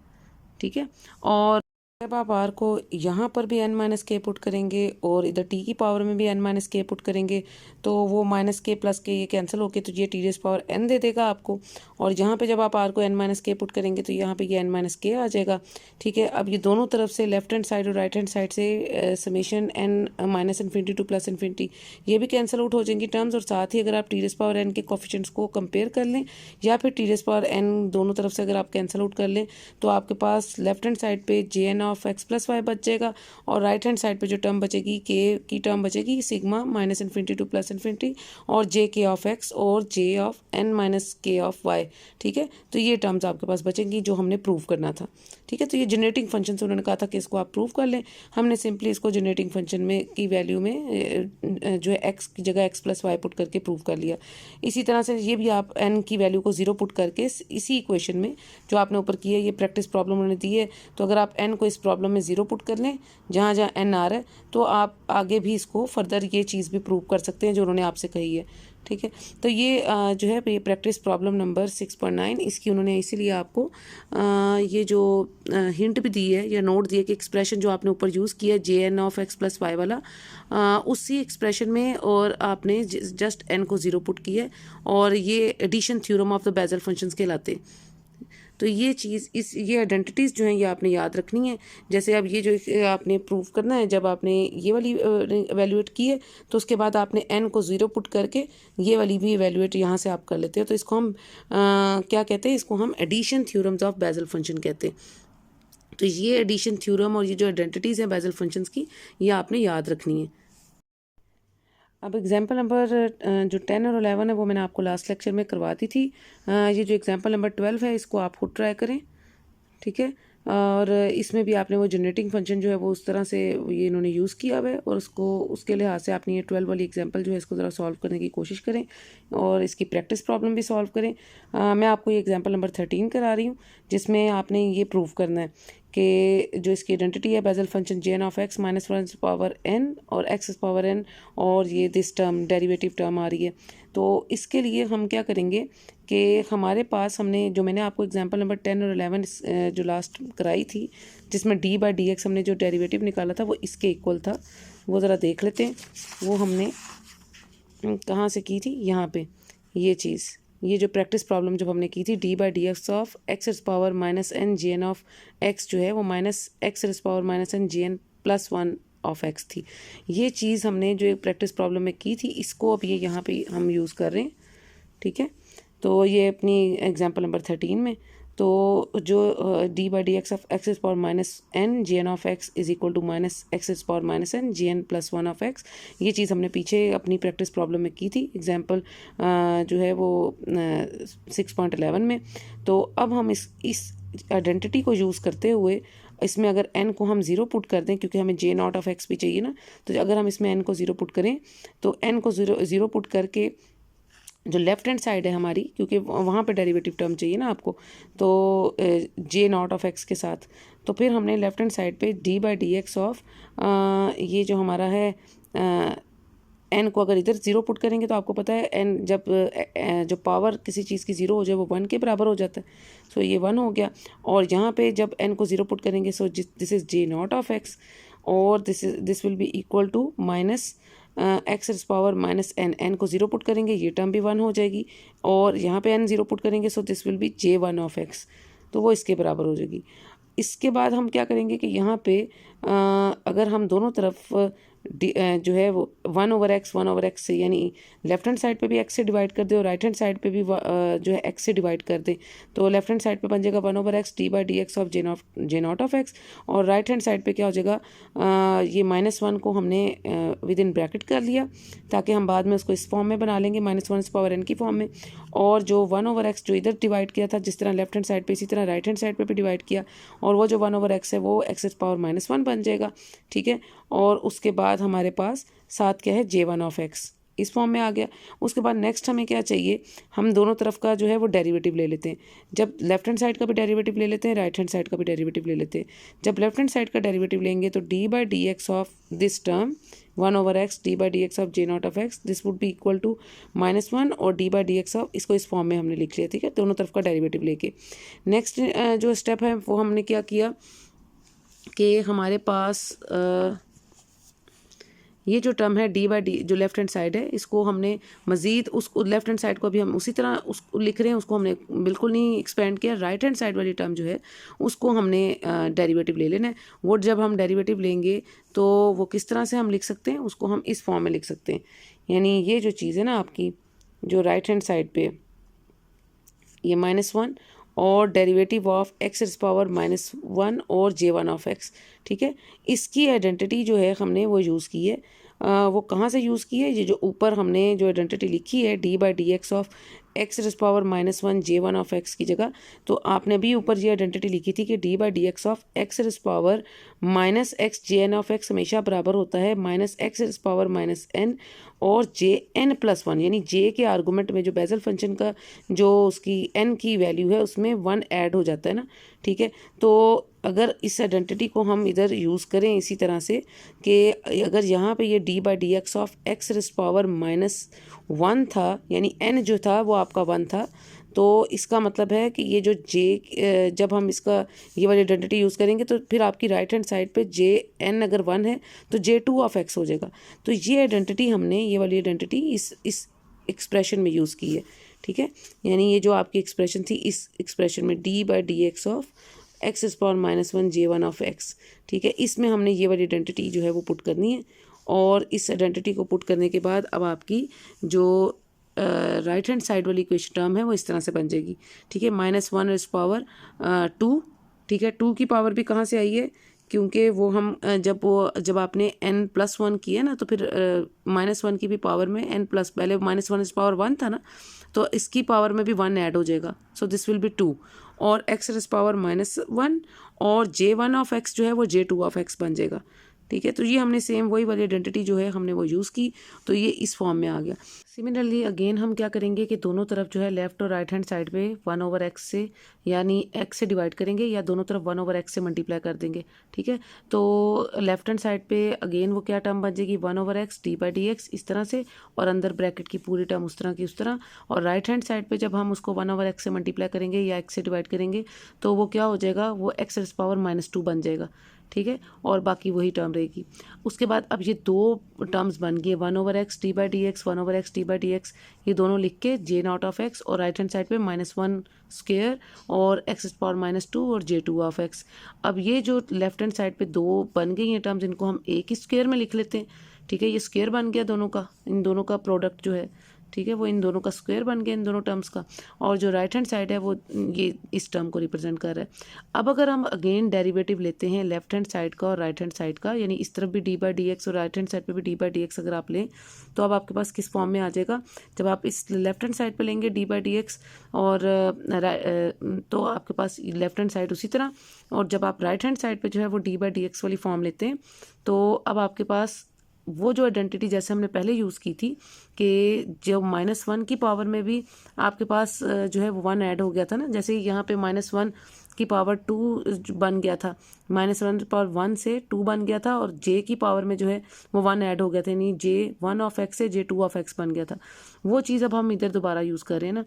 ठीक है। और जब आप आर को यहाँ पर भी एन माइनस के पुट करेंगे और इधर टी की पावर में भी एन माइनस के पुट करेंगे तो वो माइनस के प्लस के ये कैंसिल होके तो ये टी रेज़ पावर एन दे देगा आपको। और यहाँ पे जब आप आर को एन माइनस के पुट करेंगे तो यहाँ पे ये एन माइनस के आ जाएगा, ठीक है। अब ये दोनों तरफ से लेफ्ट हैंड साइड और राइट हैंड साइड से summation N minus infinity to plus infinity ये भी कैंसिल आउट हो जाएंगी टर्म्स। और साथ ही अगर आप टी रेज़ पावर एन के कोफिशिएंट्स को कंपेयर कर लें या फिर टी रेज़ पावर एन दोनों तरफ से अगर आप कैंसिल आउट कर लें तो आपके पास लेफ्ट हैंड साइड पे J N of X plus Y बच जाएगा और राइट हैंड साइड पे जो टर्म बचेगी के की टर्म बचेगी sigma minus infinity to plus infinity और जे के ऑफ एक्स और जे ऑफ एन माइनस के ऑफ वाई, ठीक है। तो ये टर्म्स आपके पास बचेंगी जो हमने प्रूव करना था, ठीक है। तो ये जनरेटिंग फंक्शन से उन्होंने कहा था कि इसको आप प्रूव कर लें, हमने सिंपली इसको जनरेटिंग फंक्शन में की वैल्यू में जो है एक्स की जगह एक्स प्लस वाई पुट करके प्रूव कर लिया। इसी तरह से ये भी आप एन की वैल्यू को 0 पुट करके इसी इक्वेशन में जो आपने ऊपर की है ये प्रैक्टिस प्रॉब्लम उन्होंने दी है, तो अगर आप एन को इस प्रॉब्लम में 0 पुट कर लें जहाँ जहाँ एन आ रहा है तो आप आगे भी इसको फर्दर ये चीज़ भी प्रूव कर सकते हैं जो उन्होंने आपसे कही है, ठीक है। तो ये जो है ये प्रैक्टिस प्रॉब्लम नंबर 6.9 इसकी उन्होंने इसीलिए आपको ये जो हिंट भी दी है या नोट दिया कि एक्सप्रेशन जो आपने ऊपर यूज़ किया J N of X plus Y वाला उसी एक्सप्रेशन में और आपने जस्ट एन को 0 पुट किया है और ये addition theorem of the Bessel functions कहलाते हैं। तो ये चीज़ ये आइडेंटिटीज़ जो हैं ये आपने याद रखनी है। जैसे अब ये जो आपने प्रूव करना है जब आपने ये वाली एवेल्यूएट की है तो उसके बाद आपने एन को 0 पुट करके ये वाली भी एवेल्यूएट यहाँ से आप कर लेते हो। तो इसको हम क्या कहते हैं, इसको हम addition theorems of Bessel function कहते हैं। तो ये एडिशन थ्योरम और ये जो आइडेंटिटीज़ हैं बेजल फंक्शंस की ये आपने याद रखनी है। अब एग्जाम्पल नंबर जो 10 और 11 है वो मैंने आपको लास्ट लेक्चर में करवा दी थी। ये जो एग्जाम्पल नंबर 12 है इसको आप खुद ट्राई करें, ठीक है। और इसमें भी आपने वो जनरेटिंग फंक्शन जो है वो उस तरह से ये इन्होंने यूज़ किया हुआ है और उसको उसके लिहाज से आपने ये 12 वाली एग्जाम्पल जो है इसको ज़रा सॉल्व करने की कोशिश करें और इसकी प्रैक्टिस प्रॉब्लम भी सॉल्व करें। मैं आपको ये एग्जाम्पल नंबर 13 करा रही हूँ जिसमें आपने ये प्रूव करना है कि जो इसकी आइडेंटिटी है Bessel function J N of x minus 1 power N और एक्स पावर एन और ये दिस टर्म डेरिवेटिव टर्म आ रही है। तो इसके लिए हम क्या करेंगे कि हमारे पास हमने जो मैंने आपको एग्जांपल नंबर 10 और 11 जो लास्ट कराई थी जिसमें डी बाई डी एक्स हमने जो डेरिवेटिव निकाला था वो इसके इक्वल था, वो ज़रा देख लेते हैं। वो हमने कहाँ से की थी, यहाँ पे ये चीज़ ये जो प्रैक्टिस प्रॉब्लम जब हमने की थी D by D x of X power minus N G N of X जो है वो minus x power minus N G N plus 1 of X थी। ये चीज़ हमने जो एक प्रैक्टिस प्रॉब्लम में की थी इसको अब ये यहाँ पे हम यूज़ कर रहे हैं, ठीक है। तो ये अपनी एग्जांपल नंबर 13 में तो जो D by D x of X power minus N G N of x is equal to minus x power minus N G N plus 1 of x, ये चीज़ हमने पीछे अपनी प्रैक्टिस प्रॉब्लम में की थी एग्जांपल जो है वो 6.11 में। तो अब हम इस आइडेंटिटी को यूज़ करते हुए इसमें अगर n को हम 0 पुट कर दें क्योंकि हमें जे नॉट ऑफ एक्स भी चाहिए ना, तो अगर हम इसमें n को 0 पुट करें तो n को 0 पुट करके जो लेफ्ट हैंड साइड है हमारी क्योंकि वहाँ पे डेरिवेटिव टर्म चाहिए ना आपको, तो जे नॉट ऑफ एक्स के साथ तो फिर हमने लेफ्ट हैंड साइड पे D by D x of ये जो हमारा है एन को अगर इधर 0 पुट करेंगे तो आपको पता है एन जब जो पावर किसी चीज़ की 0 हो जाए वो 1 के बराबर हो जाता है, सो ये 1 हो गया। और यहाँ पे जब एन को 0 पुट करेंगे so this is J naught of x और this will be equal to minus x power minus n को 0 पुट करेंगे ये टर्म भी 1 हो जाएगी और यहाँ पे एन 0 पुट करेंगे so this will be J 1 of X, तो वो इसके बराबर हो जाएगी। इसके बाद हम क्या करेंगे कि यहाँ पे अगर हम दोनों तरफ जो है वो 1/x से, यानी लेफ्ट हैंड साइड पे भी x से डिवाइड कर दे और राइट हैंड साइड पे भी जो है x से डिवाइड कर दे, तो लेफ्ट हैंड साइड पे बन जाएगा 1/x d/dx of J naught of x, और राइट हैंड साइड पे क्या हो जाएगा, ये -1 को हमने विद इन ब्रैकेट कर लिया ताकि हम बाद में उसको इस फॉर्म में बना लेंगे -1n की फॉर्म में, और जो 1/x जो इधर डिवाइड किया था जिस तरह लेफ्ट हैंड साइड पे, इसी तरह राइट हैंड साइड पे भी डिवाइड किया, और वो जो 1/x है वो x⁻⁻1 बन जाएगा, ठीक है। और उसके बाद हमारे पास साथ क्या है, j1 ऑफ x इस फॉर्म में आ गया। उसके बाद नेक्स्ट हमें क्या चाहिए, हम दोनों तरफ का जो है वो डेरिवेटिव ले लेते हैं। जब लेफ्ट हैंड साइड का भी डेरिवेटिव ले लेते हैं, राइट हैंड साइड का भी डेरिवेटिव ले लेते हैं। जब लेफ्ट हैंड साइड का डेरिवेटिव लेंगे तो d/dx of this term 1/x d/dx of j0 of x this would be equal to -1 और d/dx ऑफ, इसको इस फॉर्म में हमने लिख लिया, ठीक है, दोनों तरफ का डेरिवेटिव लेके। नेक्स्ट जो स्टेप है वो हमने क्या किया कि हमारे पास ये जो टर्म है d/d जो लेफ्ट हैंड साइड है, इसको हमने मज़ीद उसको लेफ्ट हैंड साइड को भी हम उसी तरह उसको लिख रहे हैं, उसको हमने बिल्कुल नहीं एक्सपेंड किया। राइट हैंड साइड वाली टर्म जो है उसको हमने डेरिवेटिव ले लेना है। वो जब हम डेरिवेटिव लेंगे तो वो किस तरह से हम लिख सकते हैं, उसको हम इस फॉर्म में लिख सकते हैं। यानी ये जो चीज़ है ना आपकी, जो राइट हैंड साइड पे ये -1 और डेरिवेटिव ऑफ x⁻⁻1 और j1 ऑफ x, ठीक है, इसकी आइडेंटिटी जो है हमने वो यूज़ की है। वो कहाँ से यूज़ की है, ये जो ऊपर हमने जो आइडेंटिटी लिखी है d/dx of x⁻⁻1 j1 of x की जगह, तो आपने भी ऊपर ये आइडेंटिटी लिखी थी कि d/dx of x⁻⁻x jn of x हमेशा बराबर होता है -x⁻⁻n और jn+1, यानी j के आर्गूमेंट में जो बेसल फंक्शन का जो उसकी n की वैल्यू है उसमें 1 ऐड हो जाता है ना, ठीक है। तो अगर इस आइडेंटिटी को हम इधर यूज़ करें इसी तरह से कि अगर यहाँ पे ये d/dx ऑफ x⁻1 था, यानी n जो था वो आपका 1 था, तो इसका मतलब है कि ये जो j जब हम इसका ये वाली आइडेंटिटी यूज़ करेंगे तो फिर आपकी राइट हैंड साइड पे jn अगर 1 है तो j2 ऑफ x हो जाएगा। तो ये आइडेंटिटी हमने, ये वाली आइडेंटिटी इस एक्सप्रेशन में यूज़ की है, ठीक है। यानी ये जो आपकी एक्सप्रेशन थी, इस एक्सप्रेशन में d/dx of x⁻⁻1 j1 of x, ठीक है, इसमें हमने ये वाली आइडेंटिटी जो है वो पुट करनी है। और इस आइडेंटिटी को पुट करने के बाद अब आपकी जो राइट हैंड साइड वाली इक्वेशन टर्म है वो इस तरह से बन जाएगी, ठीक है, -1⁻², ठीक है। 2 की पावर भी कहाँ से आई है, क्योंकि वो हम जब आपने n+1 किया ना तो फिर -1 की भी पावर में n+, पहले -1⁻1 था ना, तो इसकी पावर में भी 1 ऐड हो जाएगा, सो दिस विल बी 2, और x⁻⁻1 और j1 ऑफ x जो है वो j2 ऑफ x बन जाएगा, ठीक है। तो ये हमने सेम वही वाली आइडेंटिटी जो है हमने वो यूज़ की, तो ये इस फॉर्म में आ गया। सिमिलरली अगेन हम क्या करेंगे कि दोनों तरफ जो है लेफ्ट और राइट हैंड साइड पे 1/x से, यानी x से डिवाइड करेंगे या दोनों तरफ 1/x से मल्टीप्लाई कर देंगे, ठीक है। तो लेफ्ट हैंड साइड पे अगेन वो क्या टर्म बन जाएगी, 1/x d/dx इस तरह से, और अंदर ब्रैकेट की पूरी टर्म उस तरह की उस तरह। और राइट हैंड साइड पे जब हम उसको 1/x से मल्टीप्लाई करेंगे या x से डिवाइड करेंगे तो वो क्या हो जाएगा, वो x⁻⁻2 बन जाएगा, ठीक है, और बाकी वही टर्म रहेगी। उसके बाद अब ये दो टर्म्स बन गए 1/x d/dx 1/x d/dx, ये दोनों लिख के j0 ऑफ x और राइट हैंड साइड पे -1² और x⁻⁻2 और j2 ऑफ x। अब ये जो लेफ्ट हैंड साइड पे दो बन गई हैं टर्म्स, इनको हम एक ही स्क्वायर में लिख लेते हैं, ठीक है। ये स्क्वायर बन गया दोनों का, इन दोनों का प्रोडक्ट जो है, ठीक है, वो इन दोनों का स्क्वायर बन गया इन दोनों टर्म्स का, और जो राइट हैंड साइड है वो ये इस टर्म को रिप्रेजेंट कर रहा है। अब अगर हम अगेन डेरिवेटिव लेते हैं लेफ्ट हैंड साइड का और राइट हैंड साइड का, यानी इस तरफ भी d/dx और राइट हैंड साइड पे भी d/dx अगर आप लें तो अब आपके पास किस फॉर्म में आ जाएगा, जब आप इस लेफ्ट हैंड साइड पे लेंगे d/dx और तो आपके पास लेफ्ट हैंड साइड उसी तरह, और जब आप राइट हैंड साइड पे जो है वो d/dx वाली फॉर्म लेते हैं तो अब आपके पास वो जो आइडेंटिटी जैसे हमने पहले यूज़ की थी कि जब -1 की पावर में भी आपके पास जो है वो 1 ऐड हो गया था ना, जैसे यहाँ पे -1 की पावर 2 बन गया था, -1 पावर 1 से 2 बन गया था, और j की पावर में जो है वो 1 ऐड हो गया था, यानी j1 ऑफ x से j2 ऑफ x बन गया था। वो चीज़ अब हम इधर दोबारा यूज़ कर रहे हैं ना,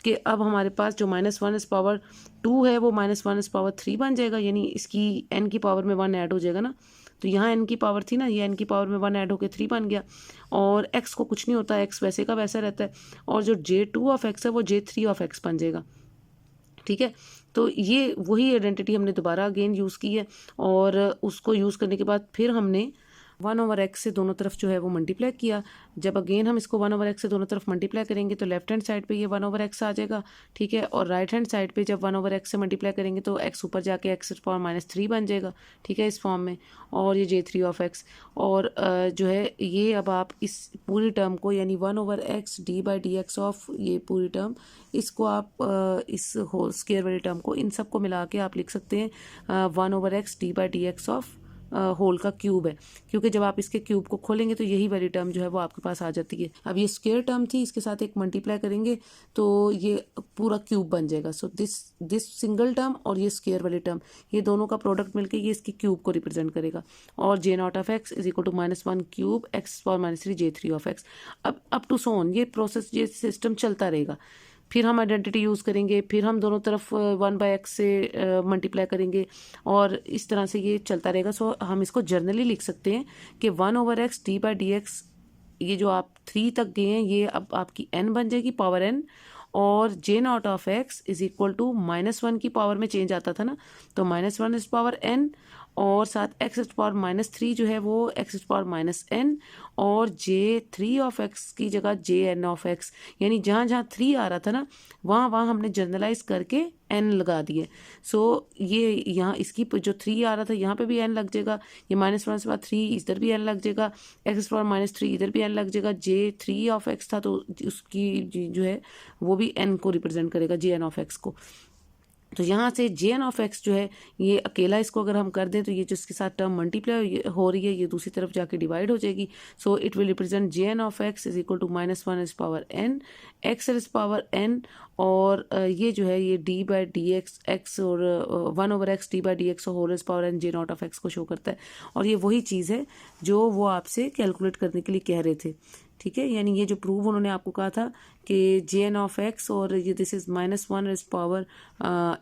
कि अब हमारे पास जो -1⁻2 है वो -1⁻3 बन जाएगा, यानी इसकी n की पावर में 1 ऐड हो जाएगा ना, तो यहाँ n की पावर थी ना, ये n की पावर में 1 ऐड होकर 3 बन गया, और x को कुछ नहीं होता, x वैसे का वैसा रहता है, और जो j2 ऑफ x है वो j3 ऑफ x बन जाएगा, ठीक है। तो ये वही आइडेंटिटी हमने दोबारा अगेन यूज़ की है, और उसको यूज़ करने के बाद फिर हमने 1/x से दोनों तरफ जो है वो मल्टीप्लाई किया। जब अगेन हम इसको 1/x से दोनों तरफ मल्टीप्लाई करेंगे तो लेफ्ट हैंड साइड पे ये 1/x आ जाएगा, ठीक है। और राइट हैंड साइड पे जब 1/x से मल्टीप्लाई करेंगे तो x ऊपर जाके x⁻³ बन जाएगा, ठीक है, इस फॉर्म में। और ये j3 और जो है ये अब आप इस पूरी टर्म को यानी 1/x d/dx ऑफ ये पूरी टर्म, इसको आप इस होल स्क्वायर वाली टर्म को इन सब को मिला के आप लिख सकते हैं 1/x d/dx ऑफ होल का क्यूब है, क्योंकि जब आप इसके क्यूब को खोलेंगे तो यही वाली टर्म जो है वो आपके पास आ जाती है। अब ये स्क्वायर टर्म थी, इसके साथ एक मल्टीप्लाई करेंगे तो ये पूरा क्यूब बन जाएगा। सो दिस सिंगल टर्म और ये स्क्वायर वाली टर्म, ये दोनों का प्रोडक्ट मिलके ये इसके क्यूब को रिप्रेजेंट करेगा। और j0 is equal to -1 cube x⁻³ j3 अब अप टू सो ऑन ये प्रोसेस, ये सिस्टम चलता रहेगा। फिर हम आइडेंटिटी यूज़ करेंगे, फिर हम दोनों तरफ 1/x से मल्टीप्लाई करेंगे और इस तरह से ये चलता रहेगा। सो हम इसको जर्नली लिख सकते हैं कि 1/x d/dx, ये जो आप 3 तक गए हैं ये अब आपकी n बन जाएगी, पावर n। और j0 इज इक्वल टू -1 की पावर में चेंज आता था ना, तो -1 इज पावर n और साथ x⁻³ जो है वो x⁻n और j3 की जगह jn, यानी जहाँ जहाँ 3 आ रहा था ना वहाँ हमने जर्नलाइज करके n लगा दिए। सो ये यहाँ इसकी जो 3 आ रहा था यहाँ पे भी n लग जाएगा, ये -1 से बाद 3 इधर भी n लग जाएगा, x⁻³ इधर भी n लग जाएगा। j3 था तो उसकी जो है वो भी n को रिप्रेजेंट करेगा, jn को। तो यहाँ से jn जो है ये अकेला, इसको अगर हम कर दें तो ये जो इसके साथ टर्म मल्टीप्लाई हो रही है ये दूसरी तरफ जाके डिवाइड हो जाएगी। So it will represent jn is equal to -1 is power n, x is power n और ये जो है ये d/dx x और 1/x d/dx whole is power n j0 को शो करता है। और ये वही चीज़ है जो वो आपसे कैलकुलेट करने के लिए कह रहे थे, ठीक है। यानी ये जो प्रूव उन्होंने आपको कहा था कि jn और ये this is -1 is power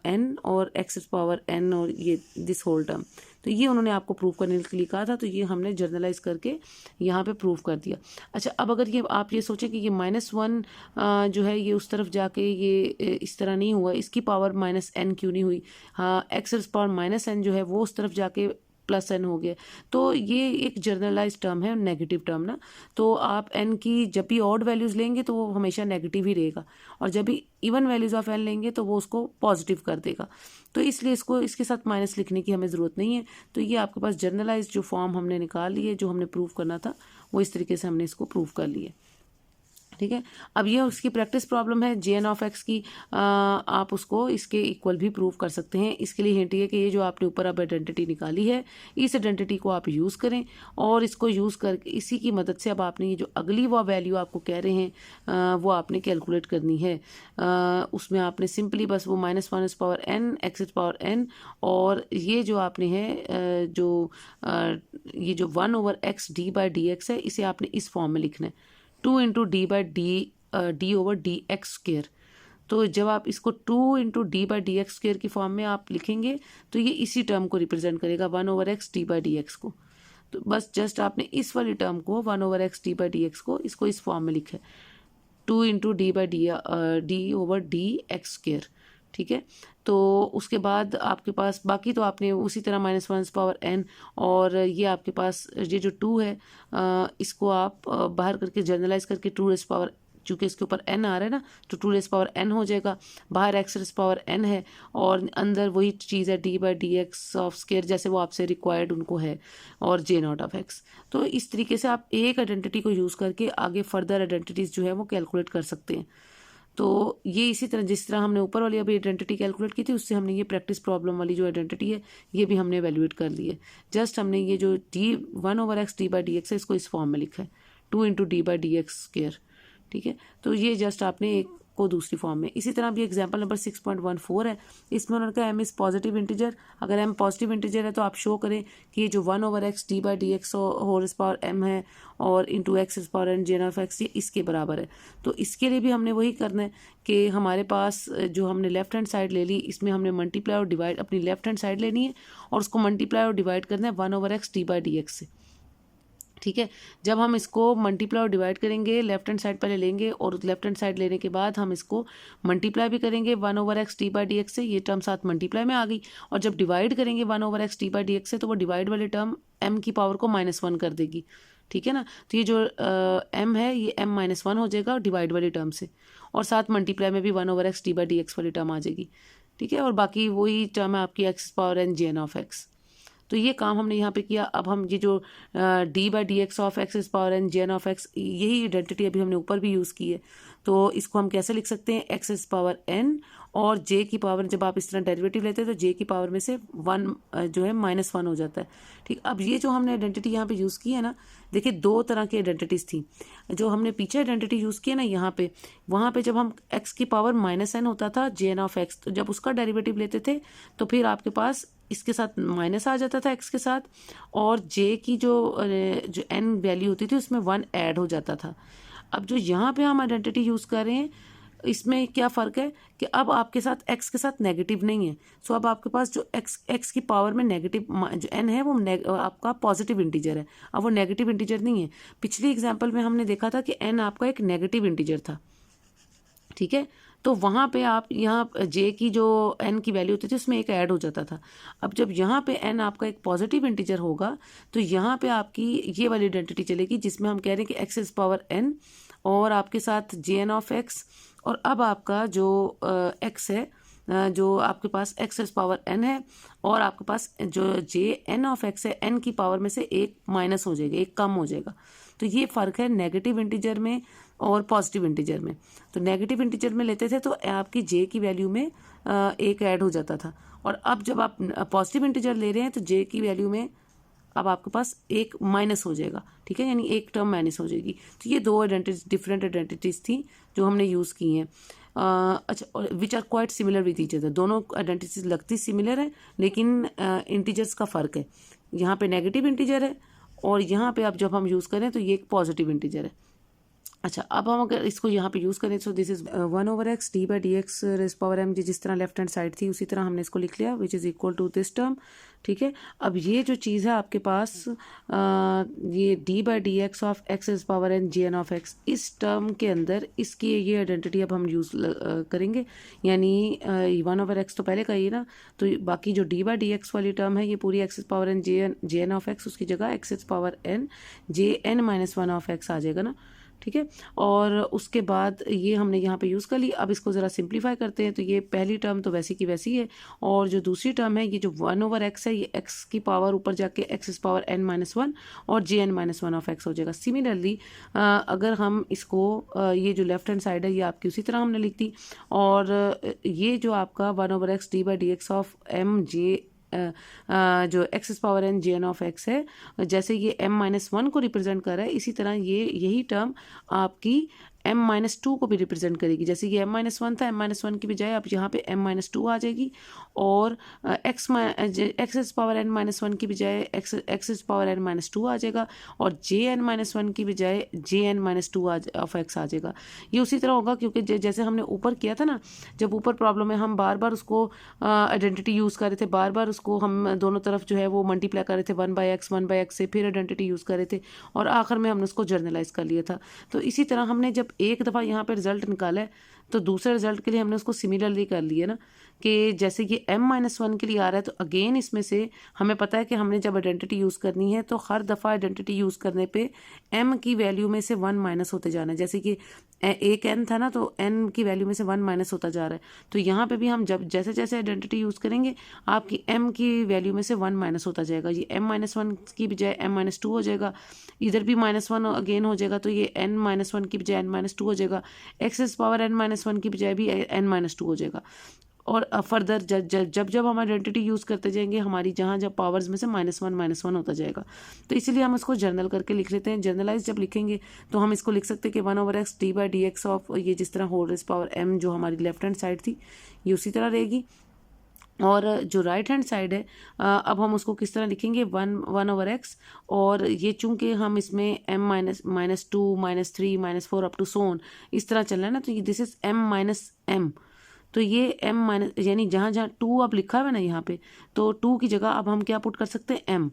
n और x इज पावर n और ये दिस होल टर्म, तो ये उन्होंने आपको प्रूव करने के लिए कहा था, तो ये हमने जर्नलाइज करके यहाँ पे प्रूव कर दिया। अच्छा, अब अगर ये आप ये सोचें कि ये -1 जो है ये उस तरफ जाके ये इस तरह नहीं हुआ, इसकी पावर -n क्यों नहीं हुई? हाँ, x इज पावर -n जो है वो उस तरफ जाके +n हो गया, तो ये एक जर्नलाइज टर्म है, नेगेटिव टर्म ना। तो आप n की जब भी ऑड वैल्यूज़ लेंगे तो वो हमेशा नेगेटिव ही रहेगा, और जब भी इवन वैल्यूज़ ऑफ n लेंगे तो वो उसको पॉजिटिव कर देगा। तो इसलिए इसको इसके साथ माइनस लिखने की हमें ज़रूरत नहीं है। तो ये आपके पास जर्नलाइज जो फॉर्म हमने निकाल ली है, जो हमने प्रूव करना था वो इस तरीके से हमने इसको प्रूव कर लिया, ठीक है। अब ये उसकी प्रैक्टिस प्रॉब्लम है jn की, आप उसको इसके इक्वल भी प्रूव कर सकते हैं। इसके लिए हिंट ये कि ये जो आपने ऊपर अब आइडेंटिटी निकाली है, इस आइडेंटिटी को आप यूज़ करें और इसको यूज़ करके इसी की मदद से अब आपने ये जो अगली वो वैल्यू आपको कह रहे हैं वो आपने कैलकुलेट करनी है। उसमें आपने सिंपली बस वो -1 is power n, x is power n और ये जो आपने है ये जो 1/x d/dx है, इसे आपने इस फॉर्म में लिखना है, 2 × d/d/dx²। तो जब आप इसको 2 × d/dx² की फॉर्म में आप लिखेंगे तो ये इसी टर्म को रिप्रेजेंट करेगा, 1/x d/dx को। तो बस जस्ट आपने इस वाली टर्म को 1/x d/dx को इसको इस फॉर्म में लिखा है, 2 × d/dx², ठीक है। तो उसके बाद आपके पास बाकी तो आपने उसी तरह -1 पावर n और ये आपके पास ये जो 2 है इसको आप बाहर करके जर्नलाइज करके 2 पावर, चूँकि इसके ऊपर n आ रहा है ना तो 2 पावर n हो जाएगा, बाहर x पावर n है और अंदर वही चीज़ है d/dx² जैसे वो आपसे रिक्वायर्ड उनको है और j0। तो इस तरीके से आप एक आइडेंटिटी को यूज़ करके आगे फर्दर आइडेंटिटीज़ जो है वो कैलकुलेट कर सकते हैं। तो ये इसी तरह जिस तरह हमने ऊपर वाली अभी आइडेंटिटी कैलकुलेट की थी उससे हमने ये प्रैक्टिस प्रॉब्लम वाली जो आइडेंटिटी है ये भी हमने एवेल्यूएट कर ली है। जस्ट हमने ये जो 1/x d/dx है इसको इस फॉर्म में लिखा है, 2 × d/dx², ठीक है। तो ये जस्ट आपने एक को दूसरी फॉर्म में। इसी तरह भी एग्जांपल नंबर 6.14 है, इसमें उन्होंने कहा m इज़ पॉजिटिव इंटीजर। अगर m पॉजिटिव इंटीजर है तो आप शो करें कि ये जो 1/x d/dx whole power m है और into x is power n jn ये इसके बराबर है। तो इसके लिए भी हमने वही करना है कि हमारे पास जो हमने लेफ्ट हैंड साइड ले ली इसमें हमने मल्टीप्लाई और डिवाइड, अपनी लेफ्ट हैंड साइड लेनी है और उसको मल्टीप्लाई और डिवाइड करना है 1/x d/dx से, ठीक है। जब हम इसको मल्टीप्लाई और डिवाइड करेंगे लेफ्ट हैंड साइड पहले लेंगे और लेफ्ट हैंड साइड लेने के बाद हम इसको मल्टीप्लाई भी करेंगे 1/x d/dx से, ये टर्म साथ मल्टीप्लाई में आ गई, और जब डिवाइड करेंगे 1/x d/dx से तो वो डिवाइड वाली टर्म m की पावर को -1 कर देगी, ठीक है ना। तो ये जो m है ये m-1 हो जाएगा डिवाइड वाली टर्म से, और साथ मल्टीप्लाई में भी 1/x d/dx वाली टर्म आ जाएगी, ठीक है। और बाकी वही टर्म है आपकी x⁻n gn(x). तो ये काम हमने यहाँ पे किया। अब हम ये जो d/dx ऑफ x⁻n gn(x), यही आइडेंटिटी अभी हमने ऊपर भी यूज़ की है। तो इसको हम कैसे लिख सकते हैं, x⁻n और j की पावर, जब आप इस तरह डेरिवेटिव लेते हैं तो j की पावर में से 1 जो है -1 हो जाता है, ठीक। अब ये जो हमने आइडेंटिटी यहाँ पे यूज़ की है ना, देखिए दो तरह की आइडेंटिटीज़ थी। जो हमने पीछे आइडेंटिटी यूज़ की है ना यहाँ पे, वहाँ पे जब हम x की पावर -n होता था gn(x), तो जब उसका डेरिवेटिव लेते थे तो फिर आपके पास इसके साथ माइनस आ जाता था x के साथ, और j की जो n वैल्यू होती थी उसमें 1 ऐड हो जाता था। अब जो यहाँ पे हम आइडेंटिटी यूज़ कर रहे हैं, इसमें क्या फ़र्क है कि अब आपके साथ x के साथ नेगेटिव नहीं है। सो अब आपके पास जो x की पावर में नेगेटिव जो n है वो आपका पॉजिटिव इंटीजर है, अब वो नेगेटिव इंटीजर नहीं है। पिछली एग्जांपल में हमने देखा था कि n आपका एक नेगेटिव इंटीजर था, ठीक है। तो वहाँ पे आप यहाँ j की जो n की वैल्यू होती थी उसमें एक ऐड हो जाता था। अब जब यहाँ पे n आपका एक पॉजिटिव इंटीजर होगा तो यहाँ पे आपकी ये वाली आइडेंटिटी चलेगी जिसमें हम कह रहे हैं कि x⁻n और आपके साथ gn(x), और अब आपका जो x है, जो आपके पास x⁻n है, और आपके पास जो jn(x) है, n की पावर में से एक माइनस हो जाएगा, एक कम हो जाएगा। तो ये फ़र्क है नेगेटिव इंटीजर में और पॉजिटिव इंटीजर में। तो नेगेटिव इंटीजर में लेते थे तो आपकी j की वैल्यू में एक ऐड हो जाता था, और अब जब आप पॉजिटिव इंटीजर ले रहे हैं तो j की वैल्यू में अब आपके पास एक माइनस हो जाएगा, ठीक है, यानी एक टर्म माइनस हो जाएगी। तो ये दो डिफरेंट आइडेंटिटीज़ थी जो हमने यूज़ की हैं। अच्छा, which are quite similar with each other. दोनों आइडेंटिटीज लगती सिमिलर है लेकिन इंटीजर्स का फ़र्क है। यहाँ पे नेगेटिव इंटीजर है और यहाँ पे अब जब हम यूज़ करें तो ये एक पॉजिटिव इंटीजर है। अच्छा, अब हम अगर इसको यहाँ पे यूज़ करें, सो this is 1/x d/dx rays power m, जिस तरह लेफ्ट हैंड साइड थी उसी तरह हमने इसको लिख लिया, which is equal to this term, ठीक है। अब ये जो चीज़ है आपके पास ये d/dx ऑफ x⁻n gn(x), इस टर्म के अंदर इसकी ये आइडेंटिटी अब हम यूज़ करेंगे, यानी 1/x तो पहले का ही ना, तो बाकी जो d/dx वाली टर्म है ये पूरी x⁻n gn(x), उसकी जगह x⁻n jn-1 आ जाएगा ना, ठीक है। और उसके बाद ये हमने यहाँ पे यूज़ कर ली। अब इसको ज़रा सिंप्लीफाई करते हैं तो ये पहली टर्म तो वैसी की वैसी है, और जो दूसरी टर्म है ये जो 1/x है, ये x की पावर ऊपर जाके x⁻n-1 और jn-1 हो जाएगा। सिमिलरली अगर हम इसको ये जो लेफ्ट हैंड साइड है ये आपकी उसी तरह हमने लिख दी, और ये जो आपका 1/x d/dx of m j जो x⁻n gn(x) है, जैसे ये m-1 को रिप्रेजेंट कर रहा है, इसी तरह ये यही टर्म आपकी m-2 को भी रिप्रेजेंट करेगी। जैसे ये m-1 था, m-1 की बजाय अब यहाँ पे m-2 आ जाएगी, और x⁻n-1 की बजाय x⁻n-2 आ जाएगा, और jn-1 की बजाय jn-2 ऑफ x आ जाएगा। ये उसी तरह होगा क्योंकि जैसे हमने ऊपर किया था ना, जब ऊपर प्रॉब्लम में हम बार बार उसको आइडेंटिटी यूज़ कर रहे थे, बार बार उसको हम दोनों तरफ जो है वो मल्टीप्लाई कर रहे थे 1/x से, फिर आइडेंटिटी यूज़ कर रहे थे, और आखिर में हमने उसको जर्नलाइज कर लिया था। तो इसी तरह हमने जब एक दफ़ा यहाँ पे रिजल्ट निकाला है तो दूसरे रिजल्ट के लिए हमने उसको सिमिलरली कर लिया ना, कि जैसे ये m-1 के लिए आ रहा है तो अगेन इसमें से हमें पता है कि हमने जब आइडेंटिटी यूज़ करनी है तो हर दफ़ा आइडेंटिटी यूज़ करने पे m की वैल्यू में से 1 माइनस होते जाना है। जैसे कि एक n था ना, तो n की वैल्यू में से 1 माइनस होता जा रहा है, तो यहाँ पे भी हम जब जैसे जैसे आइडेंटिटी यूज़ करेंगे आपकी m की वैल्यू में से 1 माइनस होता जाएगा। ये m-1 की बजाय m-2 हो जाएगा, इधर भी -1 अगेन हो जाएगा, तो ये n-1 की बजाय n-2 हो जाएगा, x⁻n-1 की बजाय भी n-2 हो जाएगा। और फर्दर जब जब हम आइडेंटिटी यूज़ करते जाएंगे हमारी जहाँ जब पावर्स में से -1 होता जाएगा। तो इसीलिए हम इसको जर्नल करके लिख लेते हैं। जर्नलाइज जब लिखेंगे तो हम इसको लिख सकते हैं कि 1/x d/dx ऑफ ये जिस तरह होल रेज़ पावर m जो हमारी लेफ्ट हैंड साइड थी ये उसी तरह रहेगी, और जो राइट हैंड साइड है अब हम उसको किस तरह लिखेंगे 1/x, और ये चूंकि हम इसमें m-2 -3 -4 up to so on इस तरह चल रहा है ना, तो ये दिस इज m-m, तो ये m- यानी जहाँ जहाँ 2 अब लिखा हुआ है ना यहाँ पे, तो 2 की जगह अब हम क्या पुट कर सकते हैं m।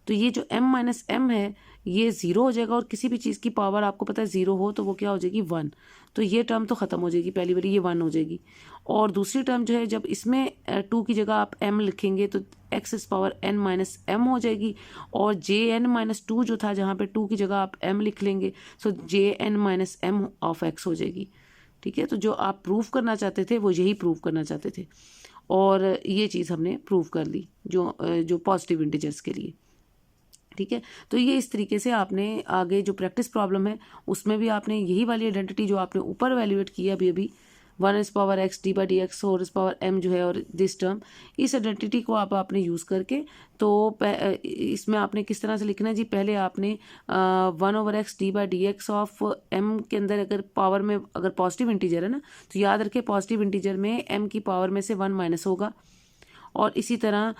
तो ये जो m-m है ये ज़ीरो हो जाएगा और किसी भी चीज़ की पावर आपको पता है ज़ीरो हो तो वो क्या हो जाएगी 1, तो ये टर्म तो ख़त्म हो जाएगी, पहली बारी ये 1 हो जाएगी। और दूसरी टर्म जो है जब इसमें 2 की जगह आप m लिखेंगे तो x इस पावर n माइनस m हो जाएगी, और jn माइनस 2 जो था जहाँ पे 2 की जगह आप m लिख लेंगे सो jn minus m of x हो जाएगी। ठीक है, तो जो आप प्रूव करना चाहते थे वो यही प्रूव करना चाहते थे, और ये चीज़ हमने प्रूव कर ली जो पॉजिटिव इंटीजर्स के लिए। ठीक है, तो ये इस तरीके से आपने आगे जो प्रैक्टिस प्रॉब्लम है उसमें भी आपने यही वाली आइडेंटिटी जो आपने ऊपर वैल्यूएट की है अभी 1 इस power x D by D x 4 इस पावर m जो है, और दिस टर्म, इस आइडेंटिटी को आपने यूज़ करके तो इसमें आपने किस तरह से लिखना है जी, पहले आपने 1/x D by D x of m के अंदर अगर पावर में अगर पॉजिटिव इंटीजर है ना, तो याद रखें पॉजिटिव इंटीजर में m की पावर में से 1 माइनस होगा, और इसी तरह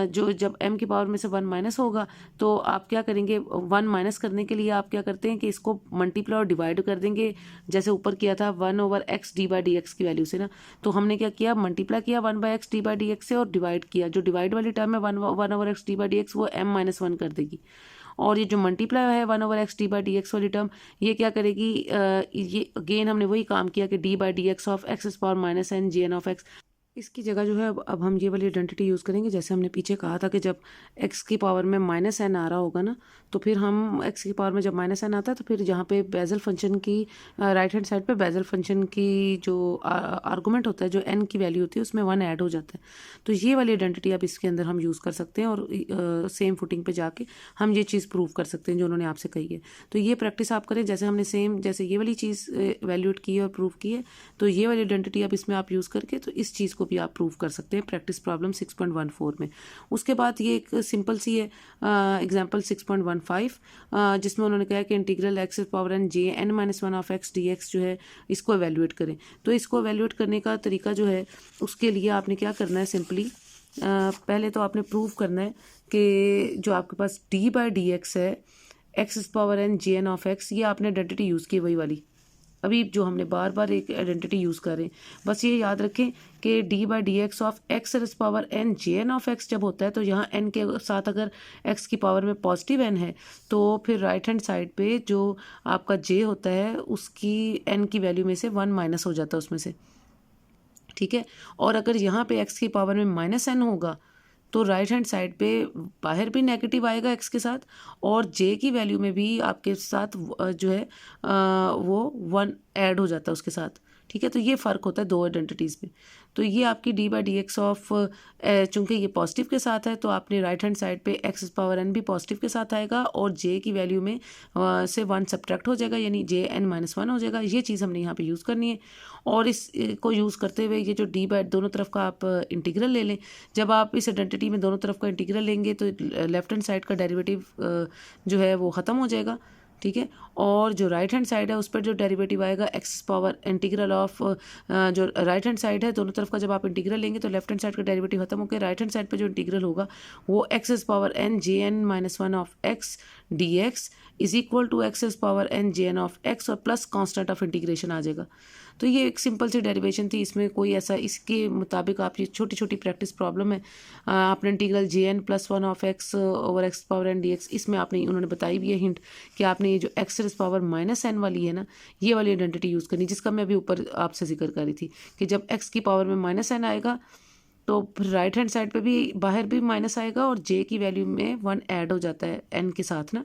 जो जब m की पावर में से 1 माइनस होगा तो आप क्या करेंगे, 1 माइनस करने के लिए आप क्या करते हैं कि इसको मल्टीप्लाई और डिवाइड कर देंगे, जैसे ऊपर किया था 1/x D by D x की वैल्यू से ना, तो हमने क्या किया, मल्टीप्लाई किया 1/x D by D x से और डिवाइड किया, जो डिवाइड वाली टर्म है 1/x D by D x वो m-1 कर देगी, और ये जो मल्टीप्लाई है 1/x D by D x वाली टर्म ये क्या करेगी, ये अगेन हमने वही काम किया कि d by D x of x इस power minus N G N of x, इसकी जगह जो है अब हम ये वाली आइडेंटिटी यूज़ करेंगे, जैसे हमने पीछे कहा था कि जब x की पावर में माइनस एन आ रहा होगा ना, तो फिर हम x की पावर में जब माइनस एन आता है तो फिर जहाँ पे बेजल फंक्शन की राइट हैंड साइड पे बेजल फंक्शन की जो आर्गूमेंट होता है, जो n की वैल्यू होती है उसमें 1 ऐड हो जाता है, तो ये वाली आइडेंटिटी अब इसके अंदर हम यूज़ कर सकते हैं, और सेम फुटिंग पर जाके हम ये चीज़ प्रूव कर सकते हैं जो उन्होंने आपसे कही है। तो ये प्रैक्टिस आप करें, जैसे हमने सेम जैसे ये वाली चीज़ वैल्यूएट की है और प्रूव की है, तो ये वाली आइडेंटिटी अब इसमें आप यूज़ करके तो इस चीज़ को भी आप प्रूव कर सकते हैं प्रैक्टिस प्रॉब्लम 6.14 में। उसके बाद ये एक सिंपल सी है एग्जांपल 6.15 जिसमें उन्होंने कहा कि integral x power n J n minus 1 of x D x जो है इसको एवेल्यूएट करें। तो इसको एवेल्यूएट करने का तरीका जो है उसके लिए आपने क्या करना है, सिंपली पहले तो आपने प्रूव करना है कि जो आपके पास d बाई डी एक्स है x power n J n of x, ये आपने आइडेंटिटी यूज़ की वही वाली अभी जो हमने बार बार एक आइडेंटिटी यूज़ कर रहे हैं, बस ये याद रखें कि d by D x of x इस power N J N of x जब होता है तो यहाँ एन के साथ अगर एक्स की पावर में पॉजिटिव एन है तो फिर राइट हैंड साइड पे जो आपका जे होता है उसकी एन की वैल्यू में से 1 माइनस हो जाता है उसमें से। ठीक है, और अगर यहाँ पे एक्स की पावर में माइनस एन होगा तो राइट हैंड साइड पे बाहर भी नेगेटिव आएगा एक्स के साथ, और जे की वैल्यू में भी आपके साथ जो है वो 1 ऐड हो जाता है उसके साथ। ठीक है, तो ये फ़र्क होता है दो आइडेंटिटीज़ में। तो ये आपकी D by D x of चूँकि ये पॉजिटिव के साथ है तो आपने राइट हैंड साइड पे एक्स पावर एन भी पॉजिटिव के साथ आएगा, और जे की वैल्यू में से 1 सब्ट्रैक्ट हो जाएगा, यानी जे एन माइनस 1 हो जाएगा। ये चीज़ हमने यहाँ पे यूज़ करनी है, और इस को यूज़ करते हुए ये जो डी बाई दोनों तरफ का आप इंटीग्रल ले लें। जब आप इस आइडेंटिटी में दोनों तरफ का इंटीग्रल लेंगे तो लेफ्ट हैंड साइड का डेरिवेटिव जो है वो ख़त्म हो जाएगा। ठीक है, और जो राइट हैंड साइड है उस पर जो डेरिवेटिव आएगा एक्स पावर इंटीग्रल ऑफ जो राइट हैंड साइड है दोनों तरफ का जब आप इंटीग्रल लेंगे तो लेफ्ट हैंड साइड का डेरिवेटिव खत्म होकर राइट हैंड साइड पे जो इंटीग्रल होगा वो X power N J N minus 1 of X D X is equal to X power N J N of x और प्लस कॉन्स्टेंट ऑफ इंटीग्रेशन आ जाएगा। तो ये एक सिंपल सी डेरिवेशन थी, इसमें कोई ऐसा इसके मुताबिक आप ये छोटी छोटी प्रैक्टिस प्रॉब्लम है आपने integral J N plus 1 of X over X power N D X, इसमें आपने उन्होंने बताई भी है हिंट कि आपने ये जो एक्स पावर माइनस एन वाली है ना ये वाली आइडेंटिटी यूज़ करनी, जिसका मैं अभी ऊपर आपसे जिक्र कर रही थी कि जब एक्स की पावर में माइनस एन आएगा तो फिर राइट हैंड साइड पे भी बाहर भी माइनस आएगा और जे की वैल्यू में 1 ऐड हो जाता है एन के साथ ना,